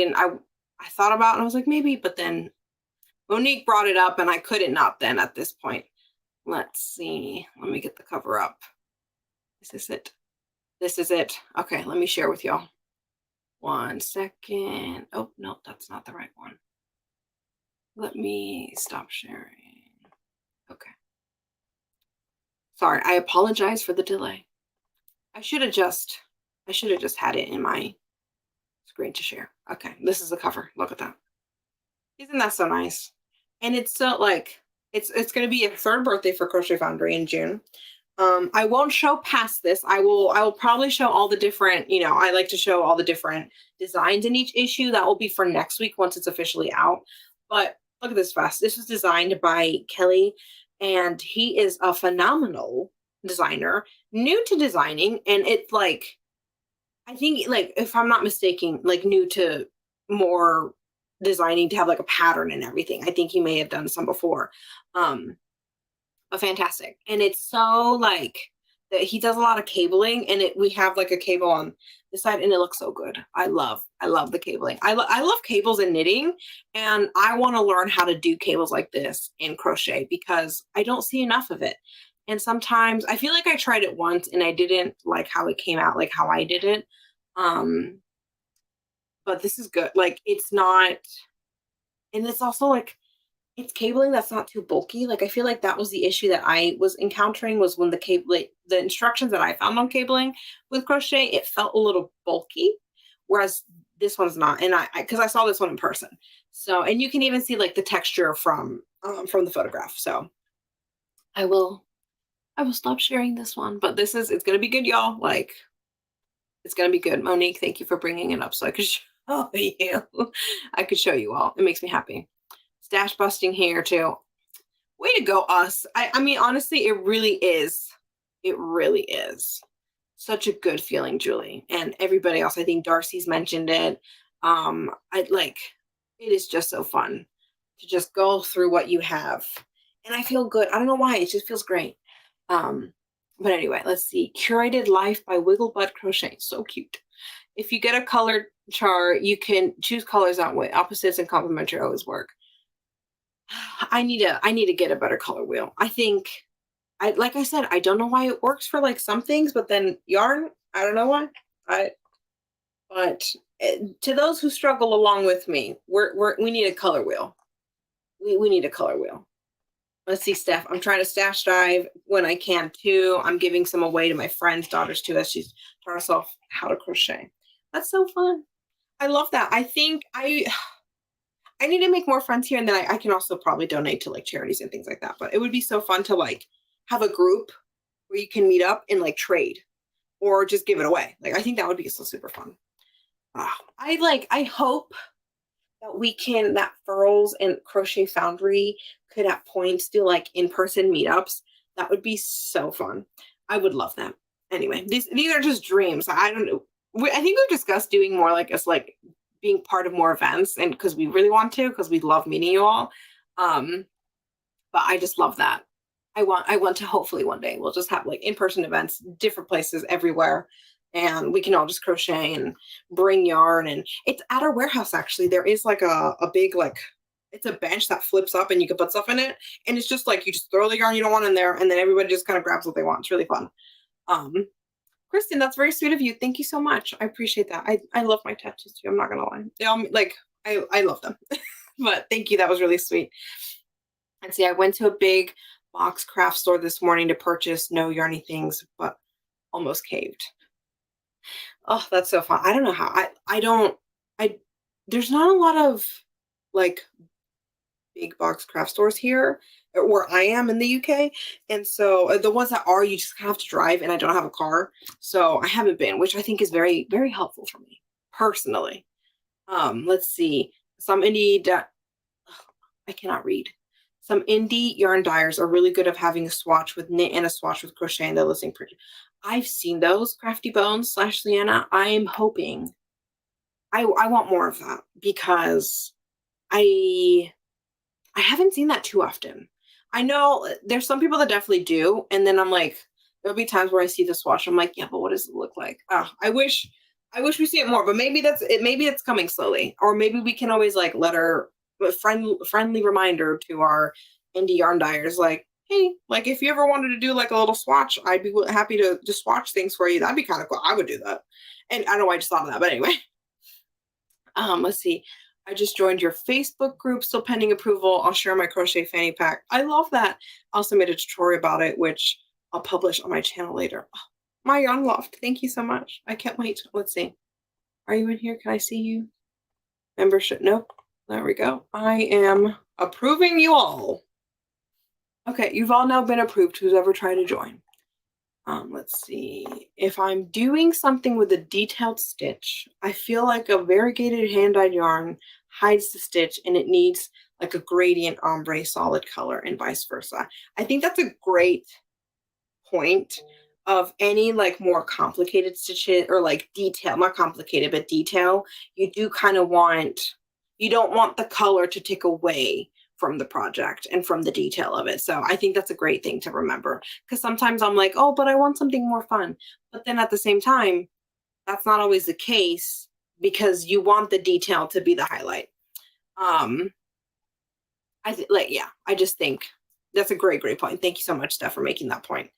thought about it and I was like, maybe, but then Monique brought it up and I couldn't not then at this point. Let's see. Let me get the cover up. Is this it? This is it. Okay, let me share with y'all. 1 second. Oh, no, that's not the right one. Let me stop sharing. Okay. Sorry, I apologize for the delay. I should have just had it in my screen to share. Okay, this is the cover. Look at that. Isn't that so nice? And it's so like it's going to be a third birthday for Crochet Foundry in June. I won't show past this. I will probably show all the different, I like to show all the different designs in each issue. That will be for next week once it's officially out. But look at this vest. This was designed by Kelly, and he is a phenomenal designer, new to designing, and it's like I think, like, if I'm not mistaken, like new to more designing to have like a pattern and everything. I think he may have done some before. Um, but fantastic. And it's so like that he does a lot of cabling, and we have like a cable on this side, and it looks so good. I love the cabling. I love cables in knitting, and I want to learn how to do cables like this in crochet because I don't see enough of it. And sometimes I feel like I tried it once and I didn't like how it came out, like how I did it. Um, but this is good. Like it's not, and it's also like it's cabling that's not too bulky. Like I feel like that was the issue that I was encountering was when the cable, like, the instructions that I found on cabling with crochet, it felt a little bulky, whereas this one's not. And I because I saw this one in person, so and you can even see like the texture from the photograph. So I will stop sharing this one, but it's gonna be good, y'all. Like it's gonna be good. Monique, thank you for bringing it up so I could show you. I could show you all. It makes me happy. Stash busting here too. Way to go, us. I mean, honestly, it really is. It really is such a good feeling, Julie. And everybody else. I think Darcy's mentioned it. I like it is just so fun to just go through what you have. And I feel good. I don't know why. It just feels great. Um, but anyway, let's see. Curated Life by Wigglebud Crochet. So cute. If you get a colored chart, you can choose colors that way. Opposites and complementary always work. I need to get a better color wheel. I think like I said, I don't know why it works for like some things, but then yarn, I don't know why. I but to those who struggle along with me, we need a color wheel. We need a color wheel. Let's see, Steph. I'm trying to stash dive when I can too. I'm giving some away to my friends' daughters too, as she's taught herself how to crochet. That's so fun. I love that. I think I need to make more friends here, and then I can also probably donate to like charities and things like that. But it would be so fun to like have a group where you can meet up and like trade or just give it away. Like I think that would be so super fun. I hope that Furls and Crochet Foundry could at points do like in-person meetups. That would be so fun. I would love that. Anyway, these are just dreams. I don't know. I think we've discussed doing more like us like being part of more events, and because we really want to, because we love meeting you all. But I just love that. I want to hopefully one day we'll just have like in-person events, different places everywhere, and we can all just crochet and bring yarn. And it's at our warehouse actually. There is like a big like it's a bench that flips up and you can put stuff in it, and it's just like you just throw the yarn you don't want in there, and then everybody just kind of grabs what they want. It's really fun. Kristen, that's very sweet of you. Thank you so much. I appreciate that. I love my tattoos too. I'm not gonna lie. They all like I love them. But thank you. That was really sweet. And see, I went to a big box craft store this morning to purchase no yarny things, but almost caved. Oh, that's so fun. I don't know how. I don't I there's not a lot of like big box craft stores here where I am in the UK. And so the ones that are, you just have to drive, and I don't have a car. So I haven't been, which I think is very, very helpful for me personally. Let's see. I cannot read. Some indie yarn dyers are really good at having a swatch with knit and a swatch with crochet, and they're listening pretty. I've seen those, Crafty Bones / Leanna. I'm hoping I want more of that because I haven't seen that too often. I know there's some people that definitely do, and then I'm like, there'll be times where I see the swatch. I'm like, yeah, but what does it look like? I wish we see it more, but maybe that's it. Maybe it's coming slowly, or maybe we can always like let her a friendly reminder to our indie yarn dyers, like, hey, like if you ever wanted to do like a little swatch, I'd be happy to just swatch things for you. That'd be kind of cool. I would do that, and I don't know why I just thought of that, but anyway. Let's see. I just joined your Facebook group, still pending approval. I'll share my crochet fanny pack. I love that. I also made a tutorial about it, which I'll publish on my channel later. Oh, my yarn loft. Thank you so much. I can't wait. Let's see. Are you in here? Can I see you? Membership? Nope. There we go. I am approving you all. Okay, you've all now been approved, who's ever tried to join. Let's see. If I'm doing something with a detailed stitch, I feel like a variegated hand-dyed yarn hides the stitch and it needs like a gradient ombre solid color and vice versa. I think that's a great point of any like more complicated stitches or like detail, not complicated, but detail. You do kind of want, you don't want the color to take away from the project and from the detail of it. So I think that's a great thing to remember, because sometimes I'm like, oh, but I want something more fun. But then at the same time, that's not always the case, because you want the detail to be the highlight. I just think that's a great point. Thank you so much, Steph, for making that point.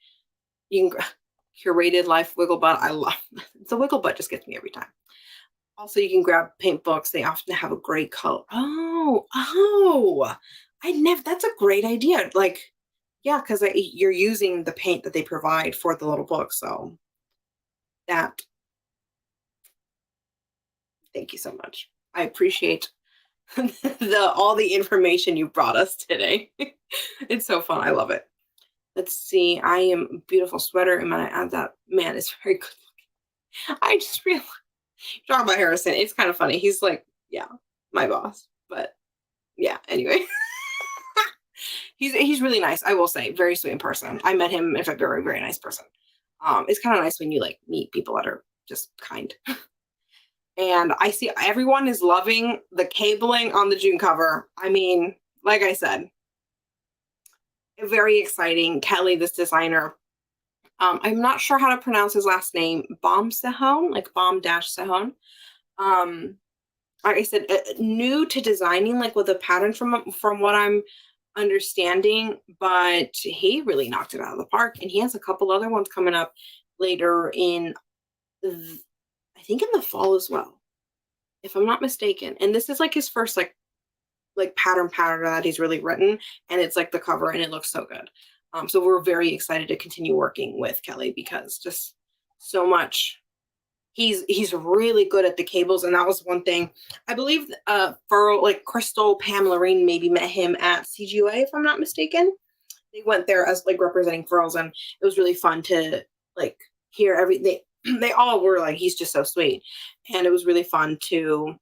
You can curated life wiggle butt. I love the wiggle butt, just gets me every time. Also, you can grab paint books. They often have a great color. That's a great idea. Like, yeah, because you're using the paint that they provide for the little book. So that, thank you so much. I appreciate all the information you brought us today. It's so fun. I love it. Let's see. I am a beautiful sweater. And when I add that, man, it's very good looking. I just realized, talking about Harrison, it's kind of funny. He's like, yeah, my boss. But yeah, anyway. He's really nice, I will say. Very sweet in person. I met him in February. Very nice person. It's kind of nice when you like meet people that are just kind. And I see everyone is loving the cabling on the June cover. I mean, like I said, very exciting. Kelly, this designer, I'm not sure how to pronounce his last name. Sehon, like Sehon. Like I said, new to designing, like with a pattern from what I'm understanding, but he really knocked it out of the park. And he has a couple other ones coming up later in, I think in the fall as well, if I'm not mistaken. And this is like his first like pattern that he's really written, and it's like the cover and it looks so good. So we're very excited to continue working with Kelly, because just so much. He's really good at the cables, and that was one thing. I believe Furl, like Crystal, Pam Lorraine maybe met him at CGUA, if I'm not mistaken. They went there as like representing furls, and it was really fun to like hear everything. They all were like, he's just so sweet, and it was really fun to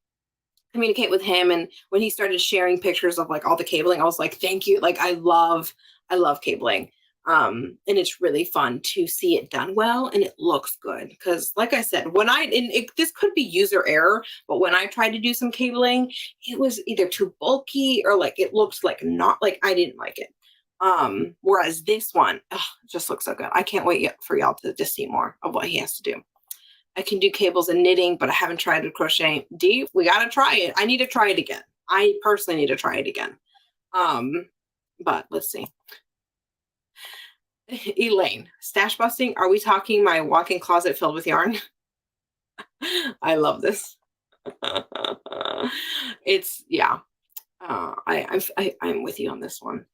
communicate with him. And when he started sharing pictures of like all the cabling, I was like, thank you. Like I love cabling. And it's really fun to see it done well, and it looks good. Because like I said, when this could be user error, but when I tried to do some cabling, it was either too bulky or like it looks like not like I didn't like it. Whereas this one, it just looks so good. I can't wait for y'all to just see more of what he has to do. I can do cables and knitting, but I haven't tried to crochet. D, we got to try it. I need to try it again. I personally need to try it again. But let's see. Elaine, stash busting. Are we talking my walk-in closet filled with yarn? I love this. It's, yeah. I'm with you on this one.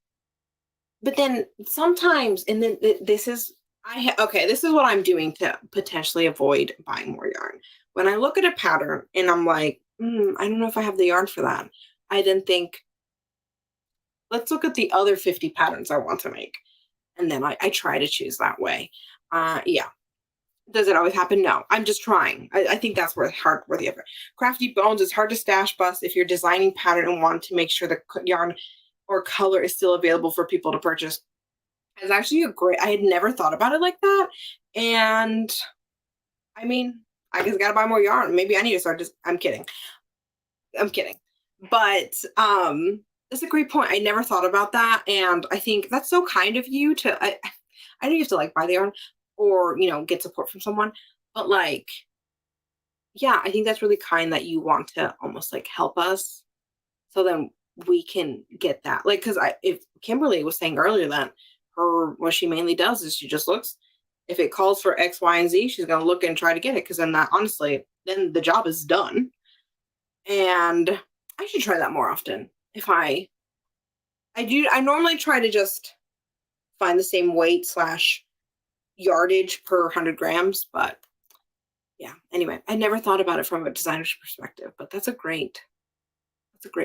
But then sometimes, and then this is what I'm doing to potentially avoid buying more yarn. When I look at a pattern and I'm like, I don't know if I have the yarn for that. I then think, let's look at the other 50 patterns I want to make. And then I try to choose that way. Yeah. Does it always happen? No. I'm just trying. I think that's worth the effort. Crafty Bones is hard to stash bust if you're designing pattern and want to make sure the yarn or color is still available for people to purchase. It's actually I had never thought about it like that. And I mean, I just gotta buy more yarn. Maybe I need to start I'm kidding. But that's a great point. I never thought about that. And I think that's so kind of you to, I know you have to like buy the yarn or, get support from someone, but like, yeah, I think that's really kind that you want to almost like help us. So then we can get that. Like, cause if Kimberly was saying earlier that what she mainly does is she just looks, if it calls for X, Y, and Z, she's going to look and try to get it. Cause then honestly, then the job is done. And I should try that more often. If I normally try to just find the same weight slash yardage per 100 grams, but yeah, anyway, I never thought about it from a designer's perspective, but that's a great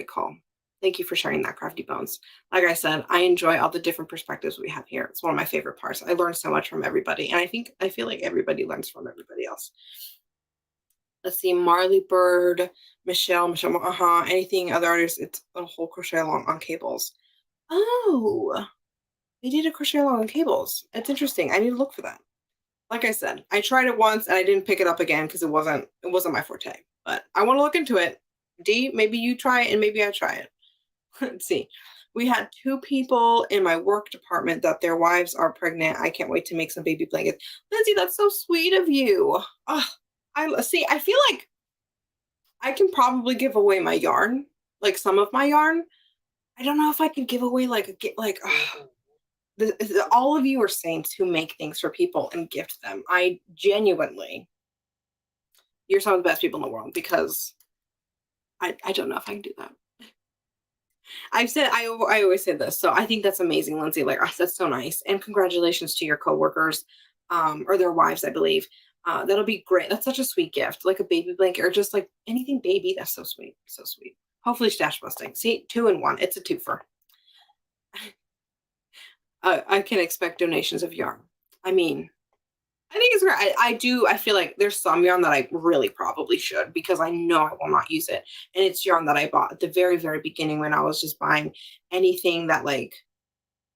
call. Thank you for sharing that, Crafty Bones. Like I said, I enjoy all the different perspectives we have here. It's one of my favorite parts. I learn so much from everybody, and I feel like everybody learns from everybody else. Let's see, Marley Bird, Michelle, anything other artists. It's a whole crochet along on cables. Oh, they did a crochet along on cables. It's interesting. I need to look for that. Like I said, I tried it once and I didn't pick it up again because it wasn't my forte. But I want to look into it. D, maybe you try it and maybe I try it. Let's see. We had 2 people in my work department that their wives are pregnant. I can't wait to make some baby blankets. Lindsay, that's so sweet of you. Oh, I see. I feel like I can probably give away my yarn, like some of my yarn. I don't know if I could give away all of you are saints who make things for people and gift them. I genuinely, you're some of the best people in the world because I don't know if I can do that. I always say this, so I think that's amazing, Lindsay. Like, oh, that's so nice, and congratulations to your coworkers, or their wives, I believe. That'll be great. That's such a sweet gift, like a baby blanket or just like anything baby. That's so sweet, so sweet. Hopefully, stash busting. See, 2 in 1. It's a twofer. I can expect donations of yarn. I mean, I think it's great. I feel like there's some yarn that I really probably should because I know I will not use it. And it's yarn that I bought at the very, very beginning when I was just buying anything that like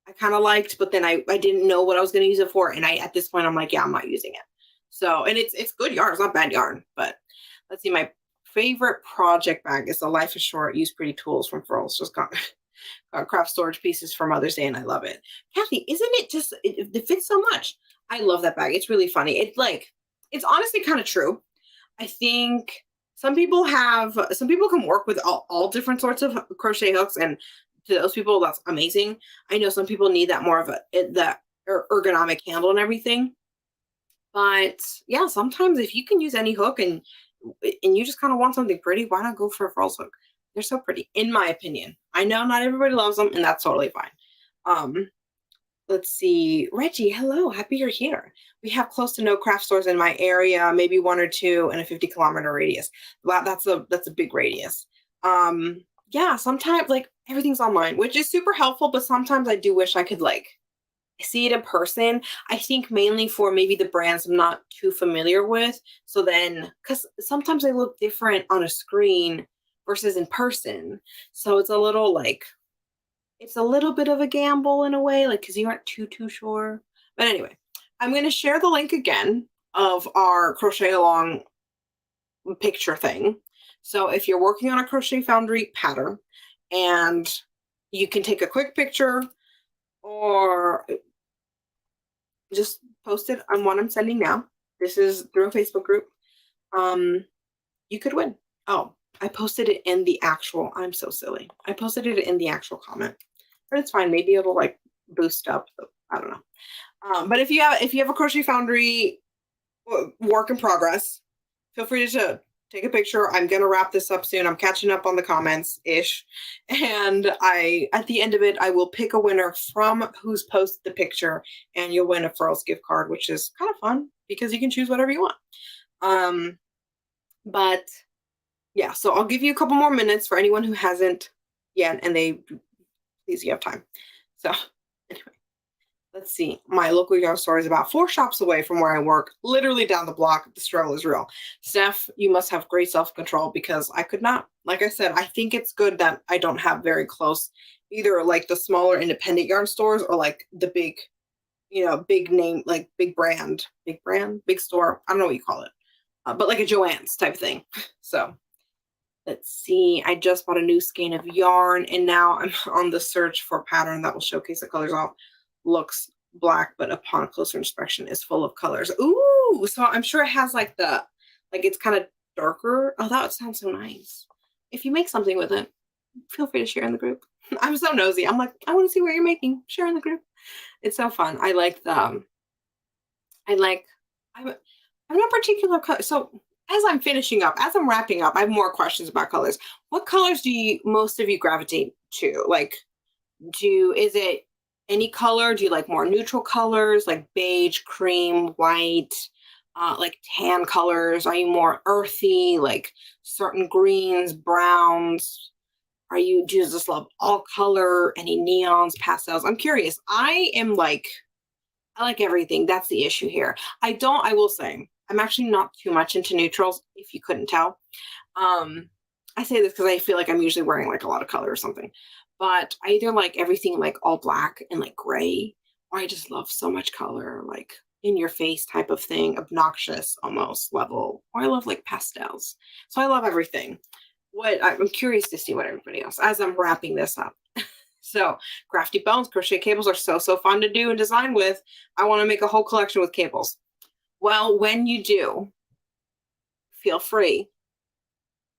I kind of liked, but then I didn't know what I was going to use it for. And at this point I'm like, yeah, I'm not using it. So, and it's good yarn. It's not bad yarn, but let's see. My favorite project bag is the Life is Short, Use Pretty Tools from Furls. Just got craft storage pieces for Mother's Day, and I love it. Kathy, isn't it just it fits so much? I love that bag. It's really funny. It's honestly kind of true. I think some people can work with all different sorts of crochet hooks, and to those people, that's amazing. I know some people need that more of that ergonomic handle and everything. But yeah, sometimes if you can use any hook and you just kind of want something pretty, why not go for a false hook? They're so pretty, in my opinion. I know not everybody loves them, and that's totally fine. Let's see. Reggie, hello. Happy you're here. We have close to no craft stores in my area, maybe 1 or 2 in a 50-kilometer radius. Wow, that's a big radius. Yeah, sometimes like everything's online, which is super helpful, but sometimes I do wish I could like see it in person. I think mainly for maybe the brands I'm not too familiar with. So then, because sometimes they look different on a screen versus in person. So it's a little bit of a gamble in a way, like because you aren't too sure. But anyway, I'm going to share the link again of our crochet along picture thing. So if you're working on a Crochet Foundry pattern and you can take a quick picture or just post it on what I'm sending now. This is through a Facebook group. You could win. Oh, I posted it in the actual, I'm so silly. I posted it in the actual comment. But it's fine. Maybe it'll like boost up. I don't know. But if you have a Crochet Foundry work in progress, feel free to take a picture. I'm gonna wrap this up soon. I'm catching up on the comments ish, and at the end of it, I will pick a winner from who's posted the picture, and you'll win a Furls gift card, which is kind of fun because you can choose whatever you want. But yeah, so I'll give you a couple more minutes for anyone who hasn't yet, and please, you have time. So anyway, let's see. My local yarn store is about 4 shops away from where I work, literally down the block. The struggle is real. Steph, you must have great self-control because I could not. Like I said, I think it's good that I don't have very close, either like the smaller independent yarn stores or like the big, big name, like big store. I don't know what you call it, but like a Joann's type thing. So let's see. I just bought a new skein of yarn, and now I'm on the search for a pattern that will showcase the colors off. Looks black, but upon closer inspection is full of colors. Ooh, so I'm sure it has like it's kind of darker. Oh, that sounds so nice. If you make something with it, feel free to share in the group. I'm so nosy. I'm like, I want to see what you're making. Share in the group. It's so fun. I'm not particular color. So as I'm finishing up, as I'm wrapping up, I have more questions about colors. What colors do you most of you gravitate to? Like, is it any color? Do you like more neutral colors like beige, cream, white, like tan colors? Are you more earthy, like certain greens, browns? Do you just love all color, any neons, pastels? I'm curious. I like everything. That's the issue here. I will say, I'm actually not too much into neutrals, if you couldn't tell. Um, I say this because I feel like I'm usually wearing like a lot of color or something. But I either like everything like all black and like gray, or I just love so much color, like in your face type of thing, obnoxious almost level. Or I love like pastels. So I love everything. I'm curious to see what everybody else, as I'm wrapping this up. So crafty bones, crochet cables are so fun to do and design with. I want to make a whole collection with cables. Well, when you do, feel free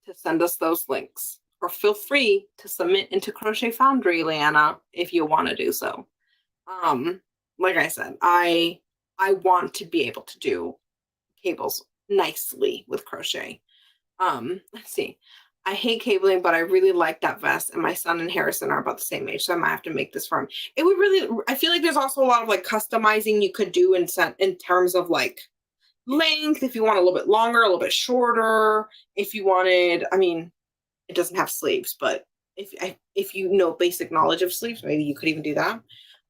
to send us those links, or feel free to submit into Crochet Foundry, Leanna, if you want to do so. Like I said, I want to be able to do cables nicely with crochet. Let's see. I hate cabling, but I really like that vest, and my son and Harrison are about the same age, so I might have to make this for him. It would really, I feel like there's also a lot of like customizing you could do in terms of like length, if you want a little bit longer, a little bit shorter, if you wanted, I mean, it doesn't have sleeves, but if you know basic knowledge of sleeves, maybe you could even do that.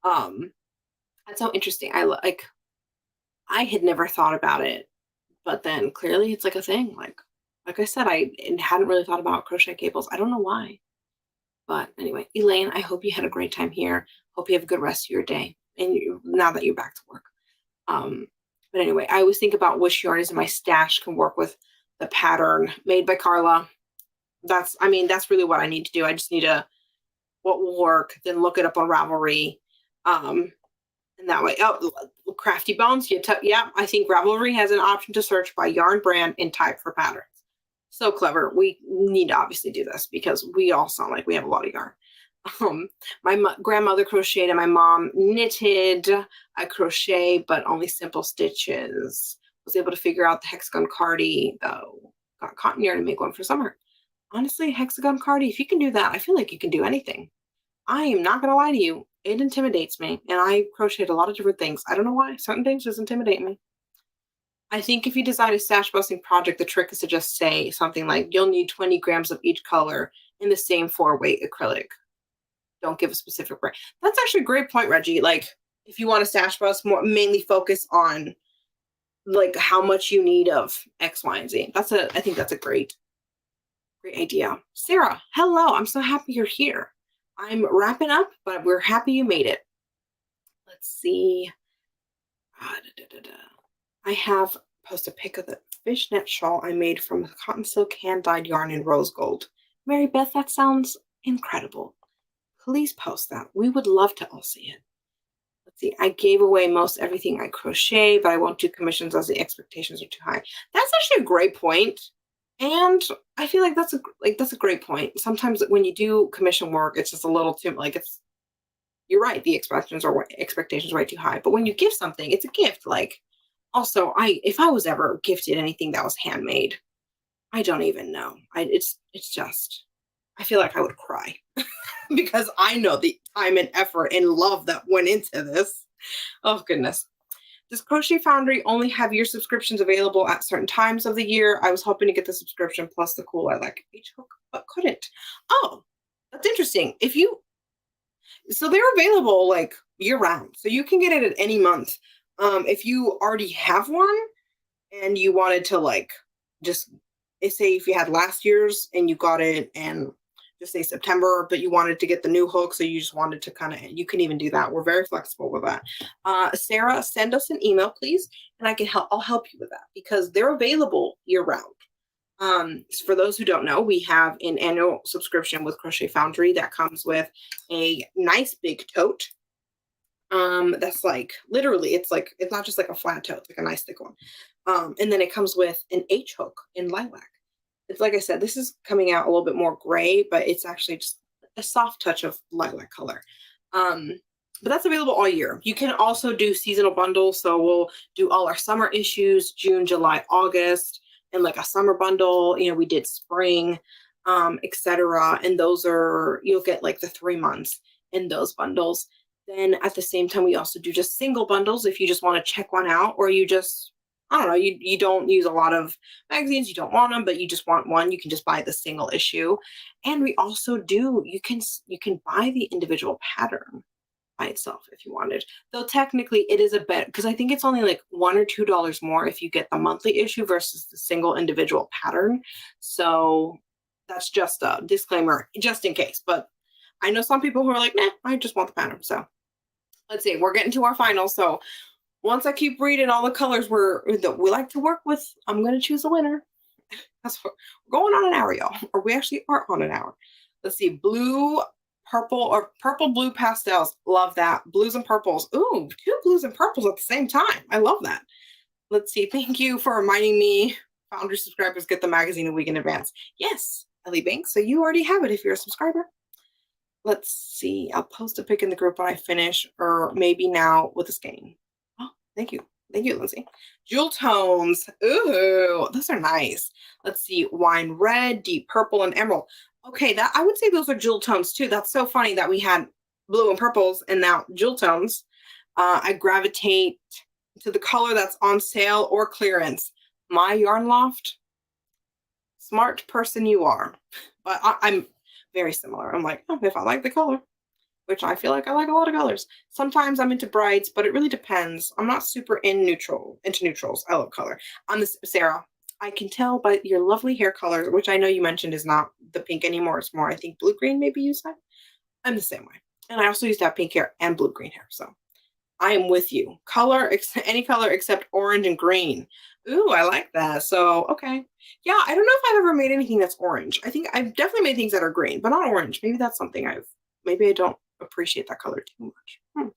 That's so interesting. I had never thought about it, but then clearly it's like a thing. Like I said, I hadn't really thought about crochet cables. I don't know why. But anyway, Elaine, I hope you had a great time here. Hope you have a good rest of your day. And now that you're back to work. But anyway, I always think about which yarn is in my stash can work with the pattern made by Carla. That's really what I need to do. I just need what will work, then look it up on Ravelry. And that way, Crafty Bones, yeah, I think Ravelry has an option to search by yarn brand and type for patterns. So clever. We need to obviously do this because we all sound like we have a lot of yarn. My grandmother crocheted and my mom knitted. I crochet, but only simple stitches. Was able to figure out the hexagon cardie, though. Got cotton yarn to make one for summer. Honestly, hexagon cardie, if you can do that, I feel like you can do anything. I am not going to lie to you. It intimidates me. And I crocheted a lot of different things. I don't know why. Certain things just intimidate me. I think if you design a stash busting project, the trick is to just say something like, you'll need 20 grams of each color in the same 4-weight acrylic. Don't give a specific brand. That's actually a great point, Reggie. Like, if you want to stash bust, mainly focus on like how much you need of X, Y, and Z. I think that's a great idea. Sarah, hello. I'm so happy you're here. I'm wrapping up, but we're happy you made it. Let's see. I have posted a pic of the fishnet shawl I made from cotton silk hand-dyed yarn in rose gold. Mary Beth, that sounds incredible. Please post that. We would love to all see it. Let's see. I gave away most everything I crochet, but I won't do commissions as the expectations are too high. That's actually a great point. And I feel like that's a great point. Sometimes when you do commission work, it's just a little too you're right. The expectations are way too high. But when you give something, it's a gift. Like, also, if I was ever gifted anything that was handmade, I don't even know. It's just, I feel like I would cry because I know the time and effort and love that went into this. Oh, goodness. Does Crochet Foundry only have year subscriptions available at certain times of the year? I was hoping to get the subscription plus the cool I like each hook, but couldn't. Oh, that's interesting. So they're available like year round. So you can get it at any month. If you already have one and you wanted to like just say if you had last year's and you got it in just say September, but you wanted to get the new hook, so you just wanted to you can even do that. We're very flexible with that. Sarah, send us an email, please, and I'll help you with that because they're available year round. For those who don't know, we have an annual subscription with Crochet Foundry that comes with a nice big tote. That's like literally it's not just like a flat tote, it's like a nice thick one. And then it comes with an H hook in lilac. It's like I said, this is coming out a little bit more gray, but it's actually just a soft touch of lilac color. But that's available all year. You can also do seasonal bundles. So we'll do all our summer issues, June, July, August, in like a summer bundle. You know, we did spring, etc. And those are, you'll get like the 3 months in those bundles. Then at the same time, we also do just single bundles if you just want to check one out, or you just, I don't know, you don't use a lot of magazines, you don't want them, but you just want one, you can just buy the single issue. And we also do, you can buy the individual pattern by itself if you wanted. Though technically it is a bit, because I think it's only like $1 or $2 more if you get the monthly issue versus the single individual pattern. So that's just a disclaimer, just in case. But I know some people who are like, nah, I just want the pattern. So let's see, we're getting to our final. So once I keep reading all the colors that we like to work with, I'm going to choose a winner. That's what we're going on an hour, y'all. Or we actually are on an hour. Let's see, blue, purple, or purple, blue pastels. Love that. Blues and purples. Ooh, 2 blues and purples at the same time. I love that. Let's see. Thank you for reminding me. Foundry subscribers get the magazine a week in advance. Yes, Ellie Banks. So you already have it if you're a subscriber. Let's see. I'll post a pic in the group when I finish, or maybe now with a skein. Oh, thank you. Thank you, Lindsay. Jewel tones. Ooh, those are nice. Let's see. Wine red, deep purple, and emerald. Okay, that I would say those are jewel tones too. That's so funny that we had blue and purples and now jewel tones. I gravitate to the color that's on sale or clearance. My yarn loft. Smart person you are. But I'm very similar. I'm like, oh, if I like the color, which I feel like I like a lot of colors. Sometimes I'm into brights, but it really depends. I'm not super into neutrals. I love color. I'm this Sarah. I can tell by your lovely hair color, which I know you mentioned is not the pink anymore. It's more, I think, blue green. Maybe you said. I'm the same way, and I also used to have pink hair and blue green hair. So I am with you. Color, any color except orange and green. Ooh, I like that. So, okay. Yeah, I don't know if I've ever made anything that's orange. I think I've definitely made things that are green, but not orange. Maybe that's something maybe I don't appreciate that color too much. When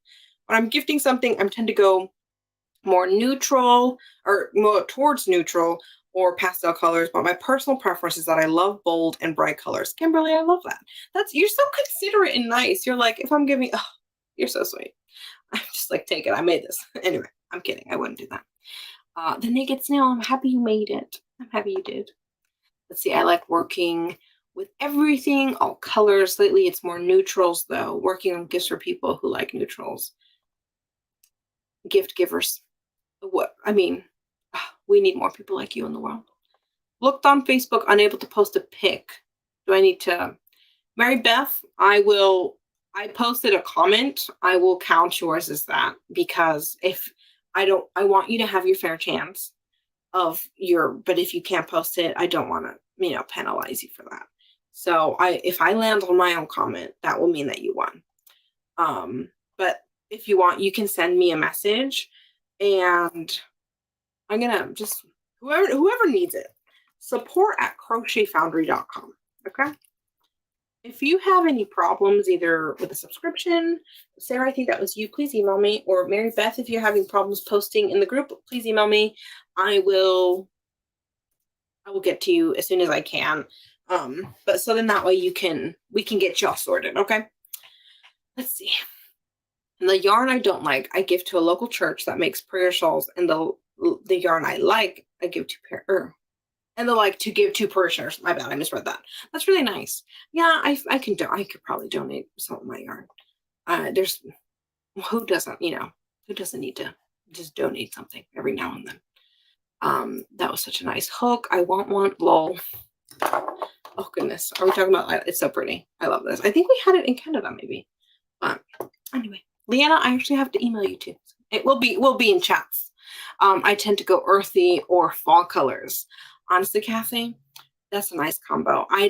I'm gifting something, I tend to go more neutral or more towards neutral or pastel colors, but my personal preference is that I love bold and bright colors. Kimberly, I love that. You're so considerate and nice. You're like, if I'm giving, oh, you're so sweet. I'm just like, take it. I made this. Anyway, I'm kidding. I wouldn't do that. The naked snail. I'm happy you made it. I'm happy you did. Let's see. I like working with everything, all colors. Lately, it's more neutrals, though. Working on gifts for people who like neutrals. Gift givers. What? I mean, we need more people like you in the world. Looked on Facebook, unable to post a pic. Do I need to? Mary Beth, I posted a comment. I will count yours as that, because if I want you to have your fair chance of but if you can't post it, I don't want to, penalize you for that. So if I land on my own comment, that will mean that you won. But if you want, you can send me a message, and I'm gonna just whoever needs it, support@crochetfoundry.com. Okay. If you have any problems either with a subscription, Sarah, I think that was you, please email me. Or Mary Beth, if you're having problems posting in the group, please email me. I will get to you as soon as I can. But so then that way we can get y'all sorted, okay? Let's see. And the yarn I don't like, I give to a local church that makes prayer shawls, and the yarn I like, I give to and to give to parishioners. My bad, I misread that. That's really nice. Yeah, I could probably donate some of my yarn. Who doesn't need to just donate something every now and then. That was such a nice hook. I want one. Lol. Oh goodness, are we talking about? It's so pretty. I love this. I think we had it in Canada, maybe. Anyway, Leanna, I actually have to email you too. It will be in chats. I tend to go earthy or fall colors. Honestly, Kathy, that's a nice combo. I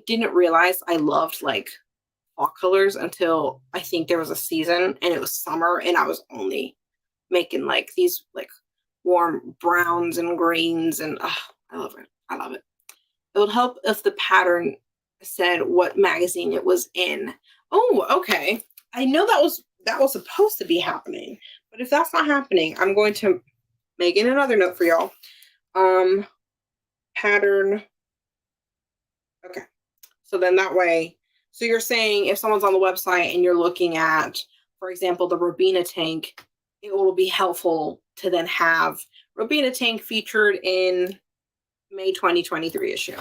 didn't realize I loved like fall colors until I think there was a season and it was summer and I was only making like these like warm browns and greens, and I love it. I love it. It would help if the pattern said what magazine it was in. Oh, okay. I know that was supposed to be happening, but if that's not happening, I'm going to make in another note for y'all. Pattern. Okay. So then that way, so you're saying if someone's on the website and you're looking at, for example, the Robina tank, it will be helpful to then have Robina tank featured in May 2023 issue.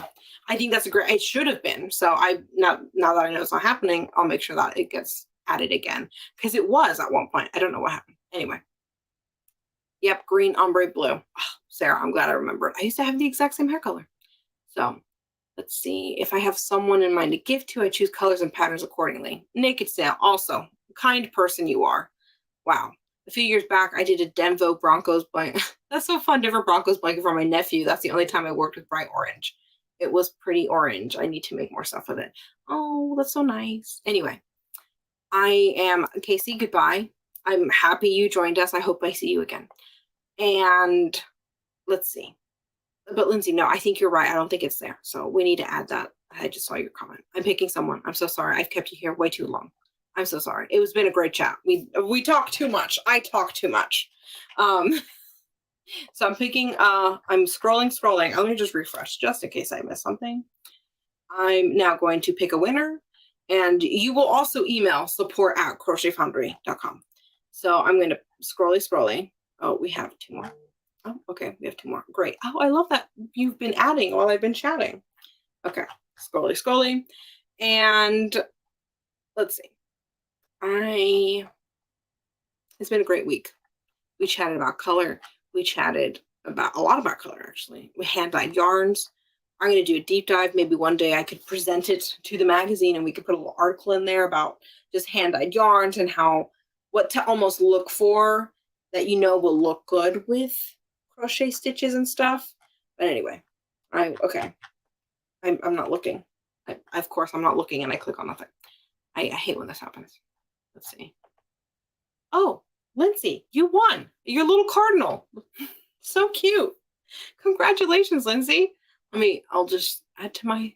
I think that's a great, it should have been. So I, now that I know it's not happening, I'll make sure that it gets added again. Because it was at one point. I don't know what happened. Anyway. Yep, green, ombre, blue. Oh, Sarah, I'm glad I remembered. I used to have the exact same hair color. So let's see. If I have someone in mind to give to, I choose colors and patterns accordingly. Naked Sale, also. Kind person you are. Wow. A few years back, I did a Denvo Broncos blanket. That's so fun, different Broncos blanket for my nephew. That's the only time I worked with bright orange. It was pretty orange. I need to make more stuff with it. Oh, that's so nice. Anyway, I am Casey. Goodbye. I'm happy you joined us. I hope I see you again. And let's see. But Lindsay, no, I think you're right. I don't think it's there. So we need to add that. I just saw your comment. I'm picking someone. I'm so sorry. I've kept you here way too long. I'm so sorry. It was been a great chat. We talk too much. I talk too much. So I'm picking, I'm scrolling. Let me just refresh just in case I missed something. I'm now going to pick a winner, and you will also email support@crochetfoundry.com. So I'm going to scrolling. Oh, we have 2 more. Oh, okay. We have 2 more. Great. Oh, I love that you've been adding while I've been chatting. Okay. Scrolling. And let's see. It's been a great week. We chatted about color. We chatted about a lot about color, actually. We hand-dyed yarns. I'm going to do a deep dive. Maybe one day I could present it to the magazine and we could put a little article in there about just hand-dyed yarns and what to almost look for that will look good with crochet stitches and stuff. But anyway, I'm not looking. Of course, I'm not looking and I click on nothing. I hate when this happens. Let's see. Oh, Lindsay, you won. Your little cardinal. So cute. Congratulations, Lindsay. I'll just add to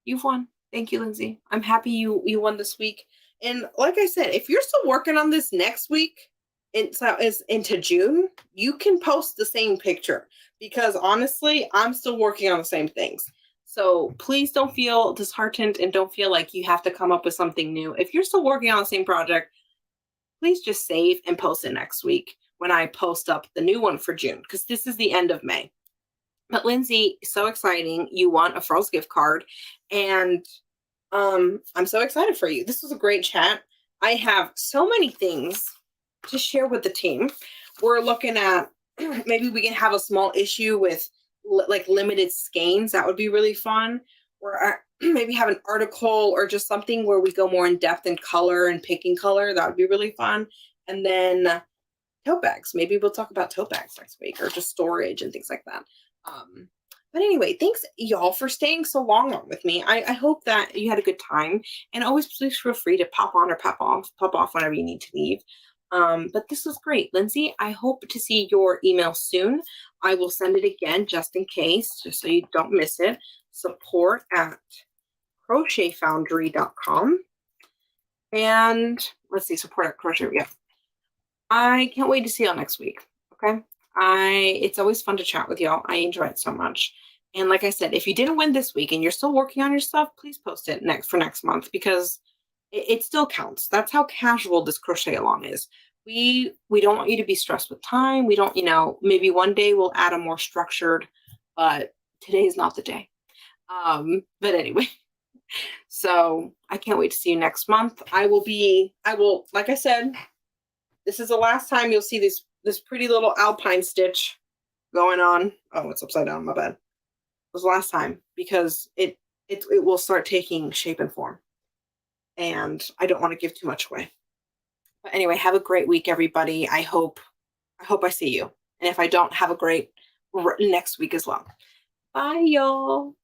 you've won. Thank you, Lindsay. I'm happy you won this week. And like I said, if you're still working on this next week, it's into June, you can post the same picture because honestly, I'm still working on the same things. So please don't feel disheartened and don't feel like you have to come up with something new. If you're still working on the same project, please just save and post it next week when I post up the new one for June, because this is the end of May. But Lindsay, so exciting. You won a Furls gift card. And I'm so excited for you. This was a great chat. I have so many things to share with the team. We're looking at maybe we can have a small issue with like limited skeins. That would be really fun. Or maybe have an article or just something where we go more in depth in color and picking color. That would be really fun. And then tote bags. Maybe we'll talk about tote bags next week or just storage and things like that. But anyway, thanks y'all for staying so long on with me. I hope that you had a good time, and always please feel free to pop on or pop off whenever you need to leave. But this was great, Lindsay. I hope to see your email soon. I will send it again just in case, just so you don't miss it. support@crochetfoundry.com. And let's see, support@crochet. Yeah. I can't wait to see y'all next week. Okay. It's always fun to chat with y'all. I enjoy it so much. And like I said, if you didn't win this week and you're still working on your stuff, please post it for next month, because it still counts. That's how casual this crochet along is. We don't want you to be stressed with time. We don't, maybe one day we'll add a more structured, but today is not the day. But anyway, so I can't wait to see you next month. I will, like I said, this is the last time you'll see this pretty little alpine stitch going on. Oh, it's upside down, my bad. It was the last time because it will start taking shape and form. And I don't want to give too much away. But anyway, have a great week, everybody. I hope I see you. And if I don't, have a great next week as well. Bye, y'all.